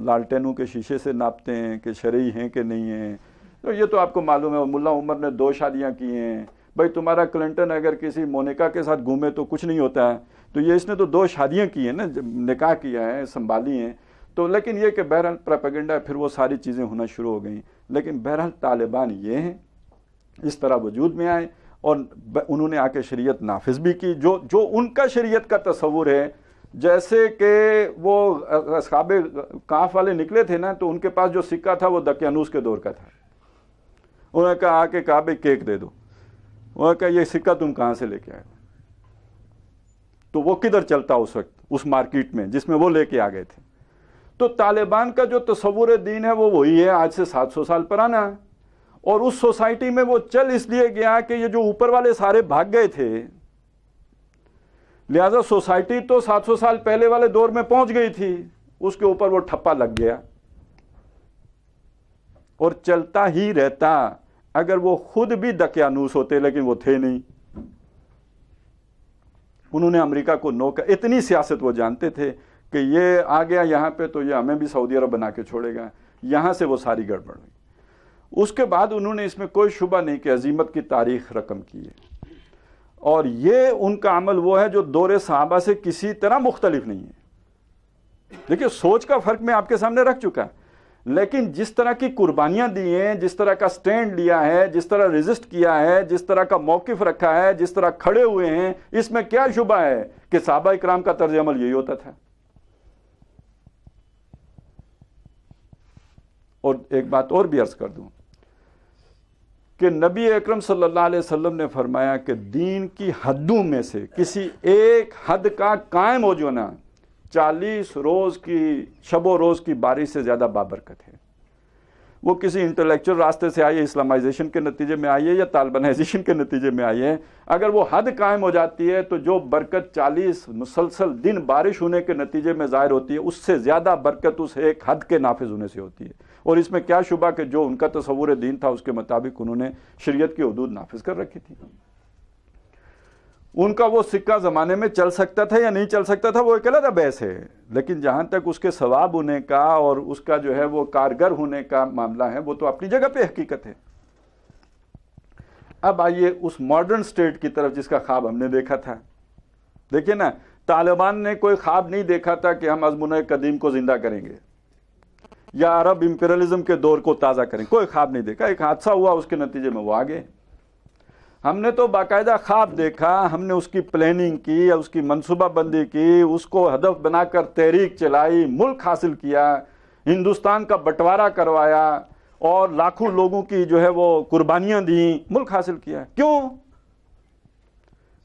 لالٹینوں کے شیشے سے ناپتے ہیں کہ شرعی ہیں کہ نہیں ہیں. تو یہ تو آپ کو معلوم ہے، ملا عمر نے 2 شادیاں کی ہیں. بھائی تمہارا کلنٹن اگر کسی مونیکا کے ساتھ گھومے تو کچھ نہیں ہوتا ہے، تو یہ اس نے تو 2 شادیاں کی ہیں نا، نکاح کیا ہے، سنبھالی ہیں. تو لیکن یہ کہ بہرحال پروپیگنڈا، پھر وہ ساری چیزیں ہونا شروع ہو گئیں. لیکن بہرحال طالبان یہ ہیں، اس طرح وجود میں آئے اور انہوں نے آ کے شریعت نافذ بھی کی. جو ان کا شریعت کا تصور ہے، جیسے کہ وہ اصحاب کہف والے نکلے تھے نا، تو ان کے پاس جو سکہ تھا وہ دقیانوس کے دور کا تھا. انہوں نے کہا آ کے کہا بھائی کیک دے دو. انہوں نے کہا یہ سکہ تم کہاں سے لے کے آئے؟ تو وہ کدھر چلتا اس وقت اس مارکیٹ میں جس میں وہ لے کے آ گئے تھے. تو طالبان کا جو تصور دین ہے وہ وہی ہے، آج سے 700 سال پرانا. اور اس سوسائٹی میں وہ چل اس لیے گیا کہ یہ جو اوپر والے سارے بھاگ گئے تھے، لہذا سوسائٹی تو 700 سال پہلے والے دور میں پہنچ گئی تھی، اس کے اوپر وہ ٹھپا لگ گیا اور چلتا ہی رہتا. اگر وہ خود بھی دقیانوس ہوتے، لیکن وہ تھے نہیں. انہوں نے امریکہ کو اتنی سیاست وہ جانتے تھے کہ یہ آ گیا یہاں پہ تو یہ ہمیں بھی سعودی عرب بنا کے چھوڑے گا. یہاں سے وہ ساری گڑبڑ ہوئی. اس کے بعد انہوں نے اس میں کوئی شبہ نہیں کہ عظیمت کی تاریخ رقم کی ہے، اور یہ ان کا عمل وہ ہے جو دور صحابہ سے کسی طرح مختلف نہیں ہے. دیکھیے سوچ کا فرق میں آپ کے سامنے رکھ چکا، لیکن جس طرح کی قربانیاں دی ہیں، جس طرح کا سٹینڈ لیا ہے، جس طرح ریزسٹ کیا ہے، جس طرح کا موقف رکھا ہے، جس طرح کھڑے ہوئے ہیں، اس میں کیا شبہ ہے کہ صحابہ اکرام کا طرز عمل یہی ہوتا تھا. اور ایک بات اور بھی عرض کر دوں کہ نبی اکرم صلی اللہ علیہ وسلم نے فرمایا کہ دین کی حدوں میں سے کسی ایک حد کا قائم ہو جانا 40 روز کی شب و روز کی بارش سے زیادہ بابرکت ہے. وہ کسی انٹلیکچوئل راستے سے آئیے، اسلامائزیشن کے نتیجے میں آئیے یا طالبانائزیشن کے نتیجے میں آئیے، اگر وہ حد قائم ہو جاتی ہے تو جو برکت 40 مسلسل دن بارش ہونے کے نتیجے میں ظاہر ہوتی ہے، اس سے زیادہ برکت اس ایک حد کے نافذ ہونے سے ہوتی ہے. اور اس میں کیا شبہ کہ جو ان کا تصور دین تھا اس کے مطابق انہوں نے شریعت کی حدود نافذ کر رکھی تھی. ان کا وہ سکہ زمانے میں چل سکتا تھا یا نہیں چل سکتا تھا وہ ایک علیحدہ بحث ہے، لیکن جہاں تک اس کے ثواب ہونے کا اور اس کا جو ہے وہ کارگر ہونے کا معاملہ ہے وہ تو اپنی جگہ پہ حقیقت ہے. اب آئیے اس ماڈرن سٹیٹ کی طرف جس کا خواب ہم نے دیکھا تھا. دیکھیے نا، طالبان نے کوئی خواب نہیں دیکھا تھا کہ ہم ازمنۂ قدیم کو زندہ کریں گے یا عرب امپیریلزم کے دور کو تازہ کریں، کوئی خواب نہیں دیکھا. ایک حادثہ ہوا، اس کے نتیجے میں وہ آگے. ہم نے تو باقاعدہ خواب دیکھا، ہم نے اس کی پلاننگ کی، اس کی منصوبہ بندی کی، اس کو ہدف بنا کر تحریک چلائی، ملک حاصل کیا، ہندوستان کا بٹوارا کروایا اور لاکھوں لوگوں کی جو ہے وہ قربانیاں دیں، ملک حاصل کیا. کیوں؟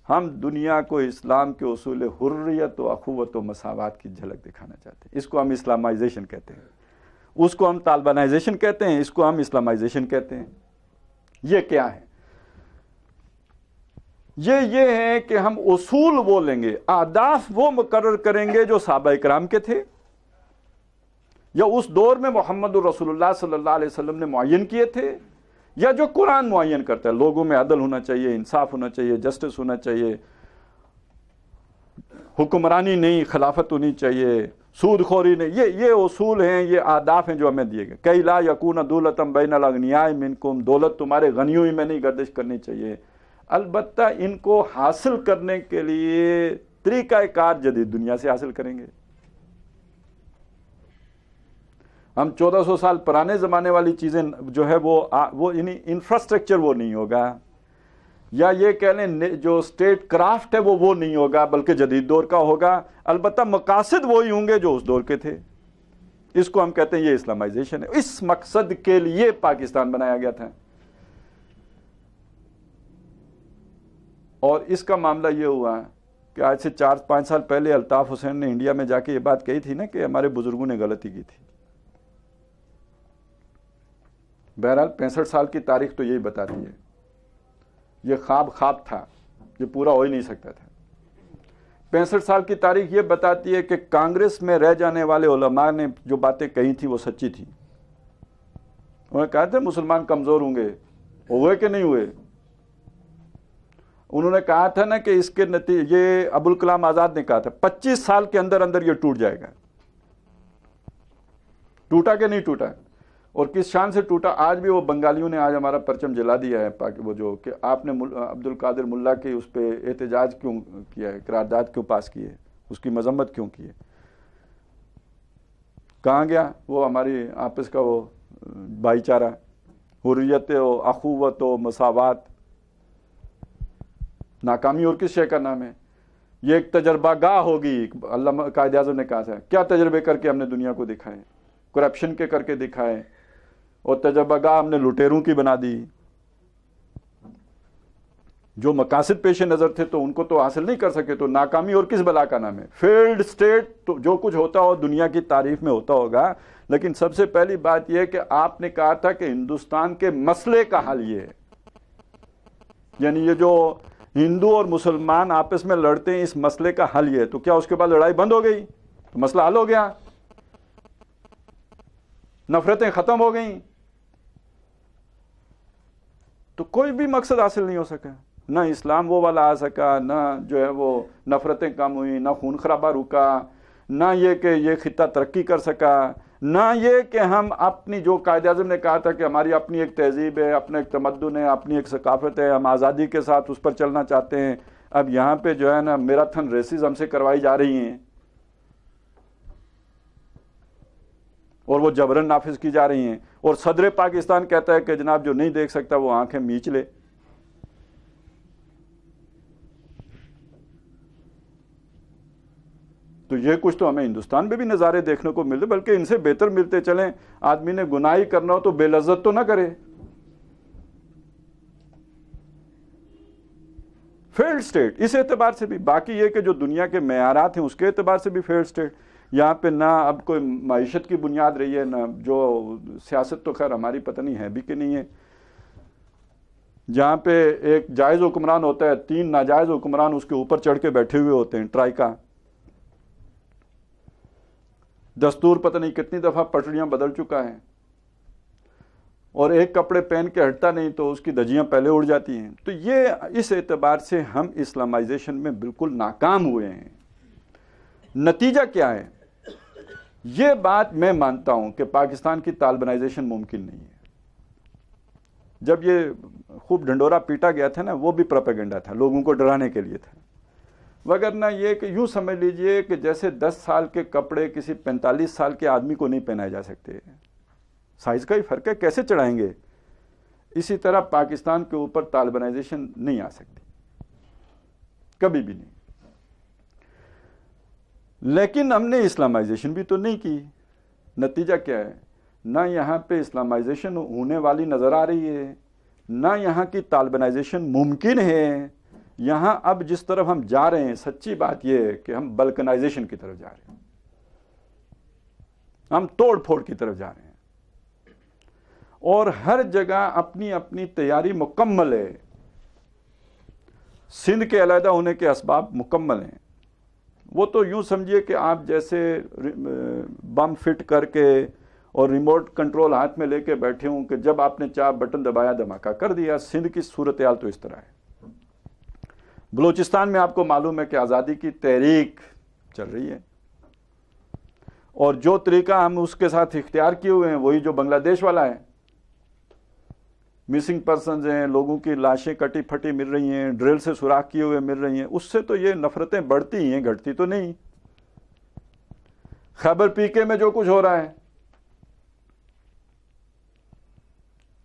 ہم دنیا کو اسلام کے اصول حریت و اخوت و مساوات کی جھلک دکھانا چاہتے ہیں. اس کو ہم اسلامائزیشن کہتے ہیں, اس کو ہم طالبانائزیشن کہتے ہیں, اس کو ہم اسلامائزیشن کہتے ہیں. یہ کیا ہے؟ یہ ہے کہ ہم اصول وہ لیں گے, اہداف وہ مقرر کریں گے جو صحابہ اکرام کے تھے یا اس دور میں محمد رسول اللہ صلی اللہ علیہ وسلم نے معین کیے تھے, یا جو قرآن معین کرتا ہے. لوگوں میں عدل ہونا چاہیے, انصاف ہونا چاہیے, جسٹس ہونا چاہیے, حکمرانی نہیں خلافت ہونی چاہیے, سود خوری نہیں. یہ اصول ہیں, یہ اہداف ہیں جو ہمیں دیے گئے. کئی لا یکون دولتم بین الاغنیاء منکم, دولت تمہارے غنیوں ہی میں نہیں گردش کرنی چاہیے. البتہ ان کو حاصل کرنے کے لیے طریقہ کار جدید دنیا سے حاصل کریں گے. ہم 1400 سال پرانے زمانے والی چیزیں جو ہے وہ انفراسٹرکچر وہ نہیں ہوگا, یا یہ کہہ لیں جو اسٹیٹ کرافٹ ہے وہ نہیں ہوگا, بلکہ جدید دور کا ہوگا. البتہ مقاصد وہی ہوں گے جو اس دور کے تھے. اس کو ہم کہتے ہیں یہ اسلامائزیشن ہے. اس مقصد کے لیے پاکستان بنایا گیا تھا. اور اس کا معاملہ یہ ہوا کہ آج سے 4-5 سال پہلے الطاف حسین نے انڈیا میں جا کے یہ بات کہی تھی نا کہ ہمارے بزرگوں نے غلطی کی تھی. بہرحال 65 سال کی تاریخ تو یہی بتاتی ہے. یہ خواب تھا, یہ پورا ہو ہی نہیں سکتا تھا. 65 سال کی تاریخ یہ بتاتی ہے کہ کانگریس میں رہ جانے والے علماء نے جو باتیں کہی تھی وہ سچی تھی. انہوں نے کہا تھا مسلمان کمزور ہوں گے, ہوئے کہ نہیں ہوئے. انہوں نے کہا تھا نا کہ اس کے نتیجے, یہ ابوالکلام آزاد نے کہا تھا 25 سال کے اندر اندر یہ ٹوٹ جائے گا. ٹوٹا کہ نہیں ٹوٹا, اور کس شان سے ٹوٹا. آج بھی وہ بنگالیوں نے آج ہمارا پرچم جلا دیا ہے, وہ جو کہ آپ نے عبد القادر ملا کی اس پہ احتجاج کیوں کیا ہے, قرارداد کیوں پاس کی ہے, اس کی مذمت کیوں کی ہے. کہاں گیا وہ ہماری آپس کا وہ بھائی چارہ, حریت و اخوت و مساوات. ناکامی اور کس شے کا نام ہے؟ یہ ایک تجربہ گاہ ہوگی. علامہ قائد اعظم نے کہا تھا کیا تجربے کر کے ہم نے دنیا کو دکھائے, کرپشن کے کر کے دکھائے, اور تجربہ گاہ ہم نے لٹیروں کی بنا دی. جو مقاصد پیش نظر تھے تو ان کو تو حاصل نہیں کر سکے, تو ناکامی اور کس بلا کا نام ہے؟ Failed state. تو جو کچھ ہوتا ہو دنیا کی تاریخ میں ہوتا ہوگا, لیکن سب سے پہلی بات یہ ہے کہ آپ نے کہا تھا کہ ہندوستان کے مسئلے کا حل یہ ہے. یعنی یہ جو ہندو اور مسلمان آپس میں لڑتے ہیں اس مسئلے کا حل یہ ہے. تو کیا اس کے بعد لڑائی بند ہو گئی, تو مسئلہ حل ہو گیا, نفرتیں ختم ہو گئیں؟ تو کوئی بھی مقصد حاصل نہیں ہو سکا. نہ اسلام وہ والا آ سکا, نہ جو ہے وہ نفرتیں کم ہوئیں, نہ خون خرابہ رکا, نہ یہ کہ یہ خطہ ترقی کر سکا, نہ یہ کہ ہم اپنی, جو قائد اعظم نے کہا تھا کہ ہماری اپنی ایک تہذیب ہے, اپنا ایک تمدن ہے, اپنی ایک ثقافت ہے, ہم آزادی کے ساتھ اس پر چلنا چاہتے ہیں. اب یہاں پہ جو ہے نا میراتھن ریسز ہم سے کروائی جا رہی ہیں اور وہ جبرن نافذ کی جا رہی ہیں, اور صدر پاکستان کہتا ہے کہ جناب جو نہیں دیکھ سکتا وہ آنکھیں میچ لے. تو یہ کچھ تو ہمیں ہندوستان میں بھی نظارے دیکھنے کو ملتے, بلکہ ان سے بہتر ملتے چلیں. آدمی نے گناہی کرنا ہو تو بے لذت تو نہ کرے. فیلڈ اسٹیٹ اس اعتبار سے بھی, باقی یہ کہ جو دنیا کے معیارات ہیں اس کے اعتبار سے بھی فیلڈ اسٹیٹ. یہاں پہ نہ اب کوئی معیشت کی بنیاد رہی ہے, نہ جو سیاست تو خیر ہماری پتہ نہیں ہے بھی کہ نہیں ہے. جہاں پہ ایک جائز حکمران ہوتا ہے, 3 ناجائز حکمران اس کے اوپر چڑھ کے بیٹھے ہوئے ہوتے ہیں, ٹرائیکا. دستور پتہ نہیں کتنی دفعہ پٹڑیاں بدل چکا ہے, اور ایک کپڑے پہن کے ہٹتا نہیں تو اس کی دھجیاں پہلے اڑ جاتی ہیں. تو یہ اس اعتبار سے ہم اسلامائزیشن میں بالکل ناکام ہوئے ہیں. نتیجہ کیا ہے؟ یہ بات میں مانتا ہوں کہ پاکستان کی طالبانائزیشن ممکن نہیں ہے. جب یہ خوب ڈھنڈورا پیٹا گیا تھا نا, وہ بھی پروپیگنڈا تھا, لوگوں کو ڈرانے کے لیے تھا. وگرنہ یہ کہ یوں سمجھ لیجئے کہ جیسے 10 سال کے کپڑے کسی 45 سال کے آدمی کو نہیں پہنائے جا سکتے, سائز کا ہی فرق ہے, کیسے چڑھائیں گے, اسی طرح پاکستان کے اوپر طالبانائزیشن نہیں آ سکتی, کبھی بھی نہیں. لیکن ہم نے اسلامائزیشن بھی تو نہیں کی. نتیجہ کیا ہے؟ نہ یہاں پہ اسلامائزیشن ہونے والی نظر آ رہی ہے, نہ یہاں کی طالبانائزیشن ممکن ہے. یہاں اب جس طرف ہم جا رہے ہیں، سچی بات یہ ہے کہ ہم بلکنائزیشن کی طرف جا رہے ہیں، ہم توڑ پھوڑ کی طرف جا رہے ہیں، اور ہر جگہ اپنی اپنی تیاری مکمل ہے. سندھ کے علیحدہ ہونے کے اسباب مکمل ہیں. وہ تو یوں سمجھیے کہ آپ جیسے بم فٹ کر کے اور ریموٹ کنٹرول ہاتھ میں لے کے بیٹھے ہوں کہ جب آپ نے چاہ بٹن دبایا دھماکہ کر دیا. سندھ کی صورتحال تو اس طرح ہے. بلوچستان میں آپ کو معلوم ہے کہ آزادی کی تحریک چل رہی ہے، اور جو طریقہ ہم اس کے ساتھ اختیار کیے ہوئے ہیں وہی جو بنگلہ دیش والا ہے. مسنگ پرسنز ہیں، لوگوں کی لاشیں کٹی پھٹی مل رہی ہیں، ڈرل سے سوراخ کیے ہوئے مل رہی ہیں. اس سے تو یہ نفرتیں بڑھتی ہی ہیں، گھٹتی تو نہیں. خیبر پی کے میں جو کچھ ہو رہا ہے،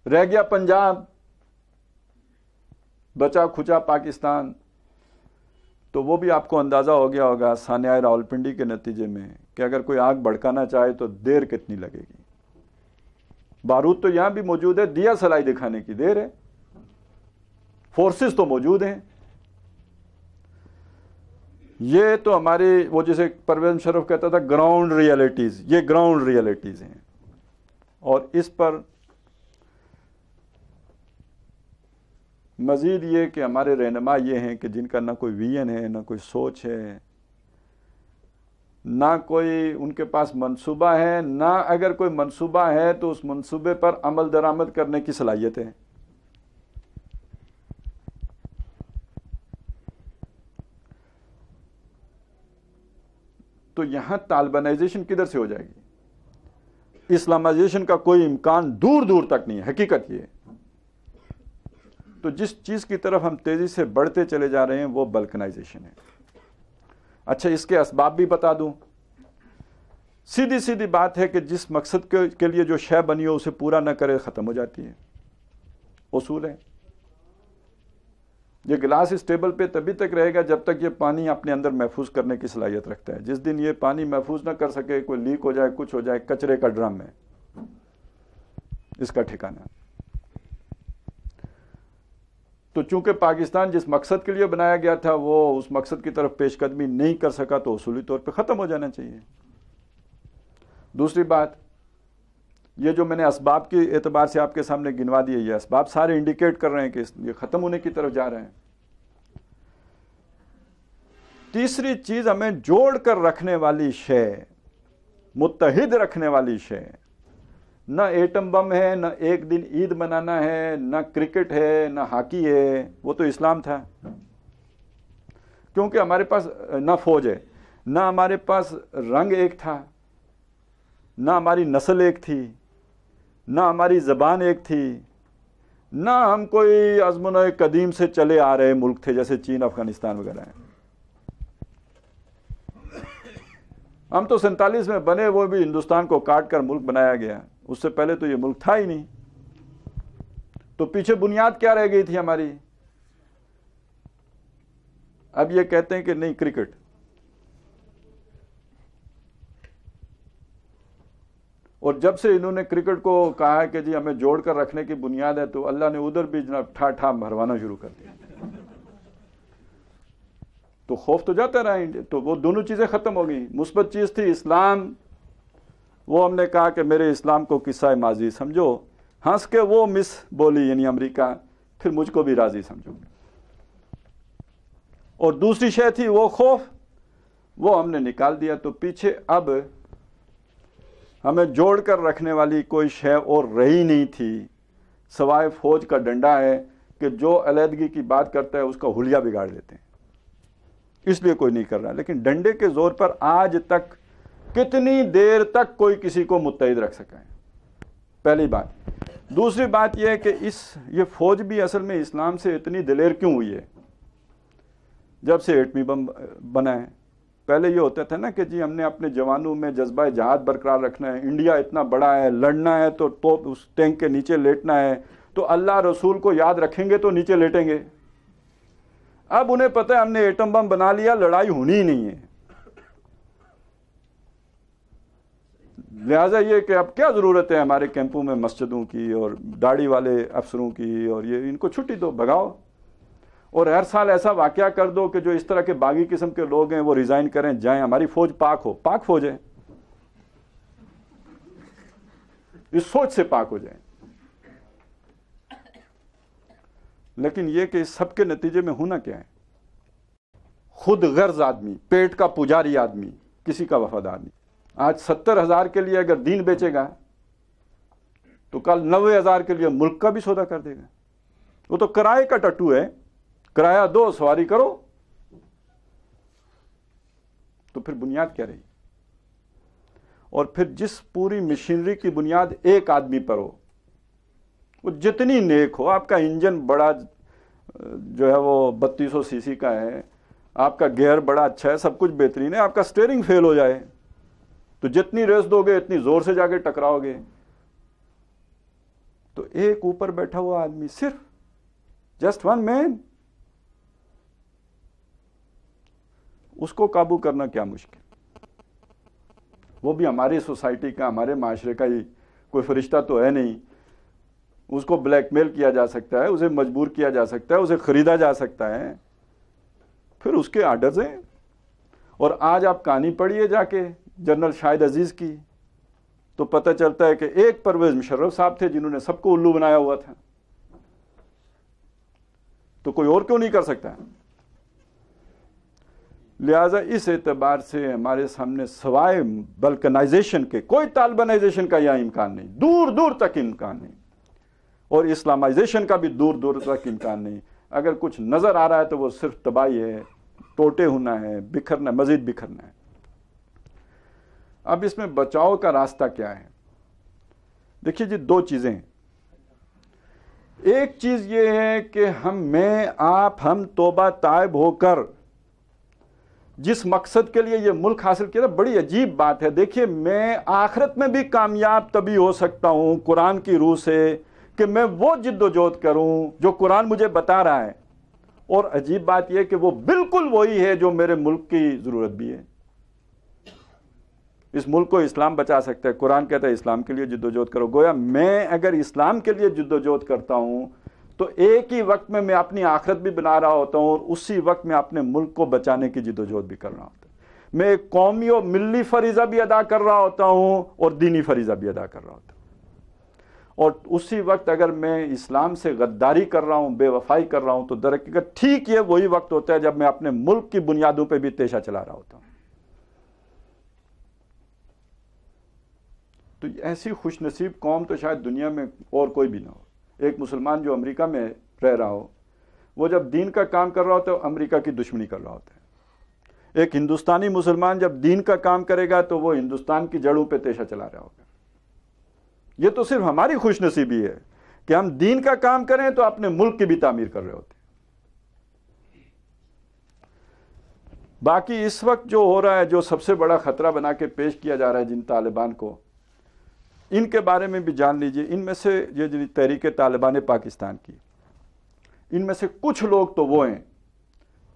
رہ گیا پنجاب، بچا کھچا پاکستان. تو وہ بھی آپ کو اندازہ ہو گیا ہوگا سانحہ راولپنڈی کے نتیجے میں کہ اگر کوئی آگ بھڑکانا چاہے تو دیر کتنی لگے گی. بارود تو یہاں بھی موجود ہے، دیا سلائی دکھانے کی دیر ہے. فورسز تو موجود ہیں. یہ تو ہماری وہ جسے پرویز مشرف کہتا تھا گراؤنڈ ریئلٹیز، یہ گراؤنڈ ریئلٹیز ہیں. اور اس پر مزید یہ کہ ہمارے رہنما یہ ہیں کہ جن کا نہ کوئی ویژن ہے، نہ کوئی سوچ ہے، نہ کوئی ان کے پاس منصوبہ ہے، نہ اگر کوئی منصوبہ ہے تو اس منصوبے پر عمل درآمد کرنے کی صلاحیت ہے. تو یہاں طالبانائزیشن کدھر سے ہو جائے گی؟ اسلامائزیشن کا کوئی امکان دور دور تک نہیں ہے. حقیقت یہ ہے. تو جس چیز کی طرف ہم تیزی سے بڑھتے چلے جا رہے ہیں وہ بلکنائزیشن ہے. اچھا، اس کے اسباب بھی بتا دوں. سیدھی سیدھی بات ہے کہ جس مقصد کے لیے جو شے بنی ہو اسے پورا نہ کرے ختم ہو جاتی ہے. اصول ہے. یہ گلاس اس ٹیبل پہ تبھی تک رہے گا جب تک یہ پانی اپنے اندر محفوظ کرنے کی صلاحیت رکھتا ہے. جس دن یہ پانی محفوظ نہ کر سکے، کوئی لیک ہو جائے، کچھ ہو جائے، کچرے کا ڈرم ہے اس کا ٹھکانہ. تو چونکہ پاکستان جس مقصد کے لیے بنایا گیا تھا وہ اس مقصد کی طرف پیش قدمی نہیں کر سکا تو اصولی طور پہ ختم ہو جانا چاہیے. دوسری بات، یہ جو میں نے اسباب کے اعتبار سے آپ کے سامنے گنوا دیے، یہ اسباب سارے انڈیکیٹ کر رہے ہیں کہ یہ ختم ہونے کی طرف جا رہے ہیں. تیسری چیز، ہمیں جوڑ کر رکھنے والی شے، متحد رکھنے والی شے، نہ ایٹم بم ہے، نہ ایک دن عید منانا ہے، نہ کرکٹ ہے، نہ ہاکی ہے. وہ تو اسلام تھا. کیونکہ ہمارے پاس نہ فوج ہے، نہ ہمارے پاس رنگ ایک تھا، نہ ہماری نسل ایک تھی، نہ ہماری زبان ایک تھی، نہ ہم کوئی ازمن قدیم سے چلے آ رہے ملک تھے جیسے چین، افغانستان وغیرہ ہیں. ہم تو 47 میں بنے، وہ بھی ہندوستان کو کاٹ کر ملک بنایا گیا. اس سے پہلے تو یہ ملک تھا ہی نہیں. تو پیچھے بنیاد کیا رہ گئی تھی ہماری؟ اب یہ کہتے ہیں کہ نہیں کرکٹ. اور جب سے انہوں نے کرکٹ کو کہا ہے کہ جی ہمیں جوڑ کر رکھنے کی بنیاد ہے، تو اللہ نے ادھر بھی جناب ٹھا ٹھا بھروانا شروع کر دیا. تو خوف تو جاتا رہا انڈیا. تو وہ دونوں چیزیں ختم ہو گئی. مثبت چیز تھی اسلام، وہ ہم نے کہا کہ میرے اسلام کو قصہ ماضی سمجھو، ہنس کے وہ مس بولی یعنی امریکہ، پھر مجھ کو بھی راضی سمجھو. اور دوسری شے تھی وہ خوف، وہ ہم نے نکال دیا. تو پیچھے اب ہمیں جوڑ کر رکھنے والی کوئی شے اور رہی نہیں تھی سوائے فوج کا ڈنڈا ہے کہ جو علیحدگی کی بات کرتا ہے اس کا حلیہ بگاڑ دیتے ہیں. اس لیے کوئی نہیں کر رہا. لیکن ڈنڈے کے زور پر آج تک کتنی دیر تک کوئی کسی کو متحد رکھ سکا ہے؟ پہلی بات. دوسری بات یہ ہے کہ یہ فوج بھی اصل میں اسلام سے اتنی دلیر کیوں ہوئی ہے جب سے ایٹمی بم بنا ہے؟ پہلے یہ ہوتا تھا نا کہ جی ہم نے اپنے جوانوں میں جذبہ جہاد برقرار رکھنا ہے، انڈیا اتنا بڑا ہے، لڑنا ہے تو توپ اس ٹینک کے نیچے لیٹنا ہے، تو اللہ رسول کو یاد رکھیں گے تو نیچے لیٹیں گے. اب انہیں پتہ ہے ہم نے ایٹم بم بنا لیا، لڑائی ہونی ہی نہیں ہے. لہٰذا یہ کہ اب کیا ضرورت ہے ہمارے کیمپوں میں مسجدوں کی اور داڑھی والے افسروں کی، اور یہ ان کو چھٹی دو، بھگاؤ. اور ہر سال ایسا واقعہ کر دو کہ جو اس طرح کے باغی قسم کے لوگ ہیں وہ ریزائن کریں، جائیں، ہماری فوج پاک ہو، پاک فوج ہے، اس سوچ سے پاک ہو جائیں۔ لیکن یہ کہ اس سب کے نتیجے میں ہونا کیا ہے؟ خود غرض آدمی، پیٹ کا پجاری آدمی، کسی کا وفادار نہیں۔ آج 70,000 کے لیے اگر دین بیچے گا تو کل 90,000 کے لیے ملک کا بھی سودا کر دے گا۔ وہ تو کرائے کا ٹٹو ہے، کرایہ دو سواری کرو، تو پھر بنیاد کیا رہی؟ اور پھر جس پوری مشینری کی بنیاد ایک آدمی پر ہو، وہ جتنی نیک ہو، آپ کا انجن بڑا جو ہے وہ 3200 سی سی کا ہے، آپ کا گیئر بڑا اچھا ہے، سب کچھ بہترین ہے، آپ کا سٹیئرنگ فیل ہو جائے تو جتنی ریس دو گے اتنی زور سے جا کے ٹکراؤ گے۔ تو ایک اوپر بیٹھا ہوا آدمی، صرف جسٹ ون مین، اس کو قابو کرنا کیا مشکل؟ وہ بھی ہماری سوسائٹی کا، ہمارے معاشرے کا ہی کوئی فرشتہ تو ہے نہیں۔ اس کو بلیک میل کیا جا سکتا ہے، اسے مجبور کیا جا سکتا ہے، اسے خریدا جا سکتا ہے، پھر اس کے آرڈرز ہیں۔ اور آج آپ کہانی پڑھیے جا کے جنرل شاہد عزیز کی، تو پتہ چلتا ہے کہ ایک پرویز مشرف صاحب تھے جنہوں نے سب کو الو بنایا ہوا تھا، تو کوئی اور کیوں نہیں کر سکتا؟ لہٰذا اس اعتبار سے ہمارے سامنے سوائے بلکنائزیشن کے کوئی طالبانائزیشن کا یہاں امکان نہیں، دور دور تک امکان نہیں، اور اسلامائزیشن کا بھی دور دور تک امکان نہیں۔ اگر کچھ نظر آ رہا ہے تو وہ صرف تباہی ہے، ٹوٹے ہونا ہے، بکھرنا، مزید بکھرنا ہے۔ اب اس میں بچاؤ کا راستہ کیا ہے؟ دیکھیے جی، دو چیزیں ہیں۔ ایک چیز یہ ہے کہ ہم توبہ طائب ہو کر جس مقصد کے لیے یہ ملک حاصل کیا تھا، بڑی عجیب بات ہے۔ دیکھیے، میں آخرت میں بھی کامیاب تبھی ہو سکتا ہوں قرآن کی روح سے کہ میں وہ جد و جہد کروں جو قرآن مجھے بتا رہا ہے، اور عجیب بات یہ کہ وہ بالکل وہی ہے جو میرے ملک کی ضرورت بھی ہے۔ اس ملک کو اسلام بچا سکتا ہے، قرآن کہتا ہے اسلام کے لیے جد و جہد کرو۔ گویا میں اگر اسلام کے لیے جد و جہد کرتا ہوں تو ایک ہی وقت میں اپنی آخرت بھی بنا رہا ہوتا ہوں، اور اسی وقت میں اپنے ملک کو بچانے کی جد و جہد بھی کر رہا ہوتا ہوں۔ میں ایک قومی اور ملی فریضہ بھی ادا کر رہا ہوتا ہوں اور دینی فریضہ بھی ادا کر رہا ہوتا ہوں، اور اسی وقت اگر میں اسلام سے غداری کر رہا ہوں، بے وفائی کر رہا ہوں، تو در حقیقت ٹھیک یہ وہی وقت ہوتا ہے جب میں اپنے ملک کی بنیادوں پہ بھی تیشہ چلا رہا ہوتا ہوں۔ تو ایسی خوش نصیب قوم تو شاید دنیا میں اور کوئی بھی نہ ہو۔ ایک مسلمان جو امریکہ میں رہ رہا ہو، وہ جب دین کا کام کر رہا ہوتا ہے تو امریکہ کی دشمنی کر رہا ہوتا ہے۔ ایک ہندوستانی مسلمان جب دین کا کام کرے گا تو وہ ہندوستان کی جڑوں پہ تیشہ چلا رہا ہوگا۔ یہ تو صرف ہماری خوش نصیبی ہے کہ ہم دین کا کام کریں تو اپنے ملک کی بھی تعمیر کر رہے ہوتے ہیں۔ باقی اس وقت جو ہو رہا ہے، جو سب سے بڑا خطرہ بنا کے پیش کیا جا رہا ہے جن طالبان کو، ان کے بارے میں بھی جان لیجئے۔ ان میں سے یہ جو تحریک طالبان پاکستان کی، ان میں سے کچھ لوگ تو وہ ہیں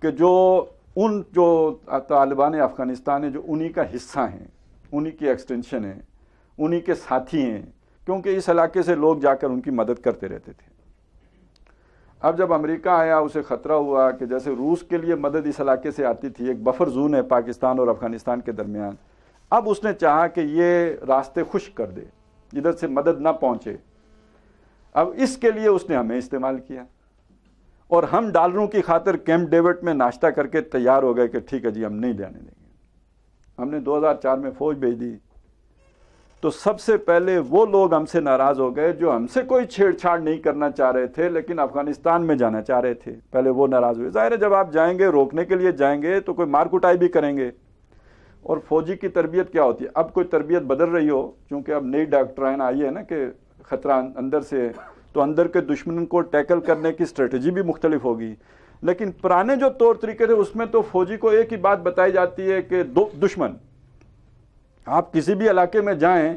کہ جو طالبان افغانستان ہیں، جو انہی کا حصہ ہیں، انہی کی ایکسٹینشن ہیں، انہی کے ساتھی ہیں، کیونکہ اس علاقے سے لوگ جا کر ان کی مدد کرتے رہتے تھے۔ اب جب امریکہ آیا، اسے خطرہ ہوا کہ جیسے روس کے لیے مدد اس علاقے سے آتی تھی، ایک بفر زون ہے پاکستان اور افغانستان کے درمیان، اب اس نے چاہا کہ یہ راستے خشک کر دے، ادھر سے مدد نہ پہنچے۔ اب اس کے لیے اس نے ہمیں استعمال کیا، اور ہم ڈالروں کی خاطر کیمپ ڈیوڈ میں ناشتہ کر کے تیار ہو گئے کہ ٹھیک ہے جی، ہم نہیں جانے دیں گے۔ ہم نے 2004 میں فوج بھیج دی، تو سب سے پہلے وہ لوگ ہم سے ناراض ہو گئے جو ہم سے کوئی چھیڑ چھاڑ نہیں کرنا چاہ رہے تھے لیکن افغانستان میں جانا چاہ رہے تھے، پہلے وہ ناراض ہوئے۔ ظاہر ہے جب آپ جائیں گے، روکنے کے لیے جائیں گے تو کوئی مار کٹائی بھی کریں گے۔ اور فوجی کی تربیت کیا ہوتی ہے؟ اب کوئی تربیت بدل رہی ہو، چونکہ اب نئی ڈاکٹرائن آئی ہے نا کہ خطرہ اندر سے، تو اندر کے دشمن کو ٹیکل کرنے کی اسٹریٹجی بھی مختلف ہوگی۔ لیکن پرانے جو طور طریقے تھے اس میں تو فوجی کو ایک ہی بات بتائی جاتی ہے کہ دشمن، آپ کسی بھی علاقے میں جائیں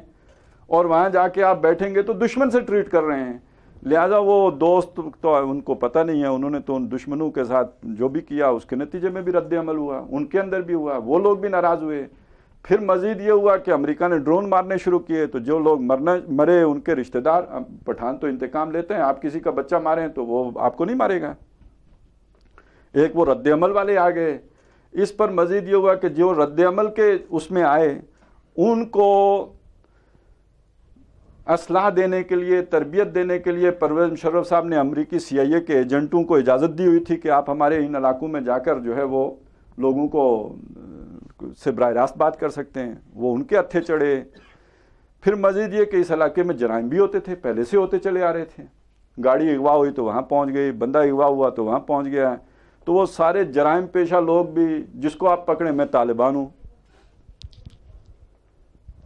اور وہاں جا کے آپ بیٹھیں گے تو دشمن سے ٹریٹ کر رہے ہیں، لہذا وہ دوست تو ان کو پتہ نہیں ہے، انہوں نے تو ان دشمنوں کے ساتھ جو بھی کیا اس کے نتیجے میں بھی رد عمل ہوا، ان کے اندر بھی ہوا، وہ لوگ بھی ناراض ہوئے۔ پھر مزید یہ ہوا کہ امریکہ نے ڈرون مارنے شروع کیے، تو جو لوگ مرے ان کے رشتہ دار، پٹھان تو انتقام لیتے ہیں، آپ کسی کا بچہ ماریں تو وہ آپ کو نہیں مارے گا۔ ایک وہ رد عمل والے آ گئے. اس پر مزید یہ ہوا کہ جو رد عمل کے اس میں آئے ان کو اصلاح دینے کے لیے، تربیت دینے کے لیے پرویز مشرف صاحب نے امریکی CIA کے ایجنٹوں کو اجازت دی ہوئی تھی کہ آپ ہمارے ان علاقوں میں جا کر جو ہے وہ لوگوں کو سے براہ راست بات کر سکتے ہیں. وہ ان کے ہتھے چڑھے. پھر مزید یہ کہ اس علاقے میں جرائم بھی ہوتے تھے، پہلے سے ہوتے چلے آ رہے تھے. گاڑی اغوا ہوئی تو وہاں پہنچ گئی، بندہ اغوا ہوا تو وہاں پہنچ گیا. تو وہ سارے جرائم پیشہ لوگ بھی، جس کو آپ پکڑیں میں طالبان ہوں،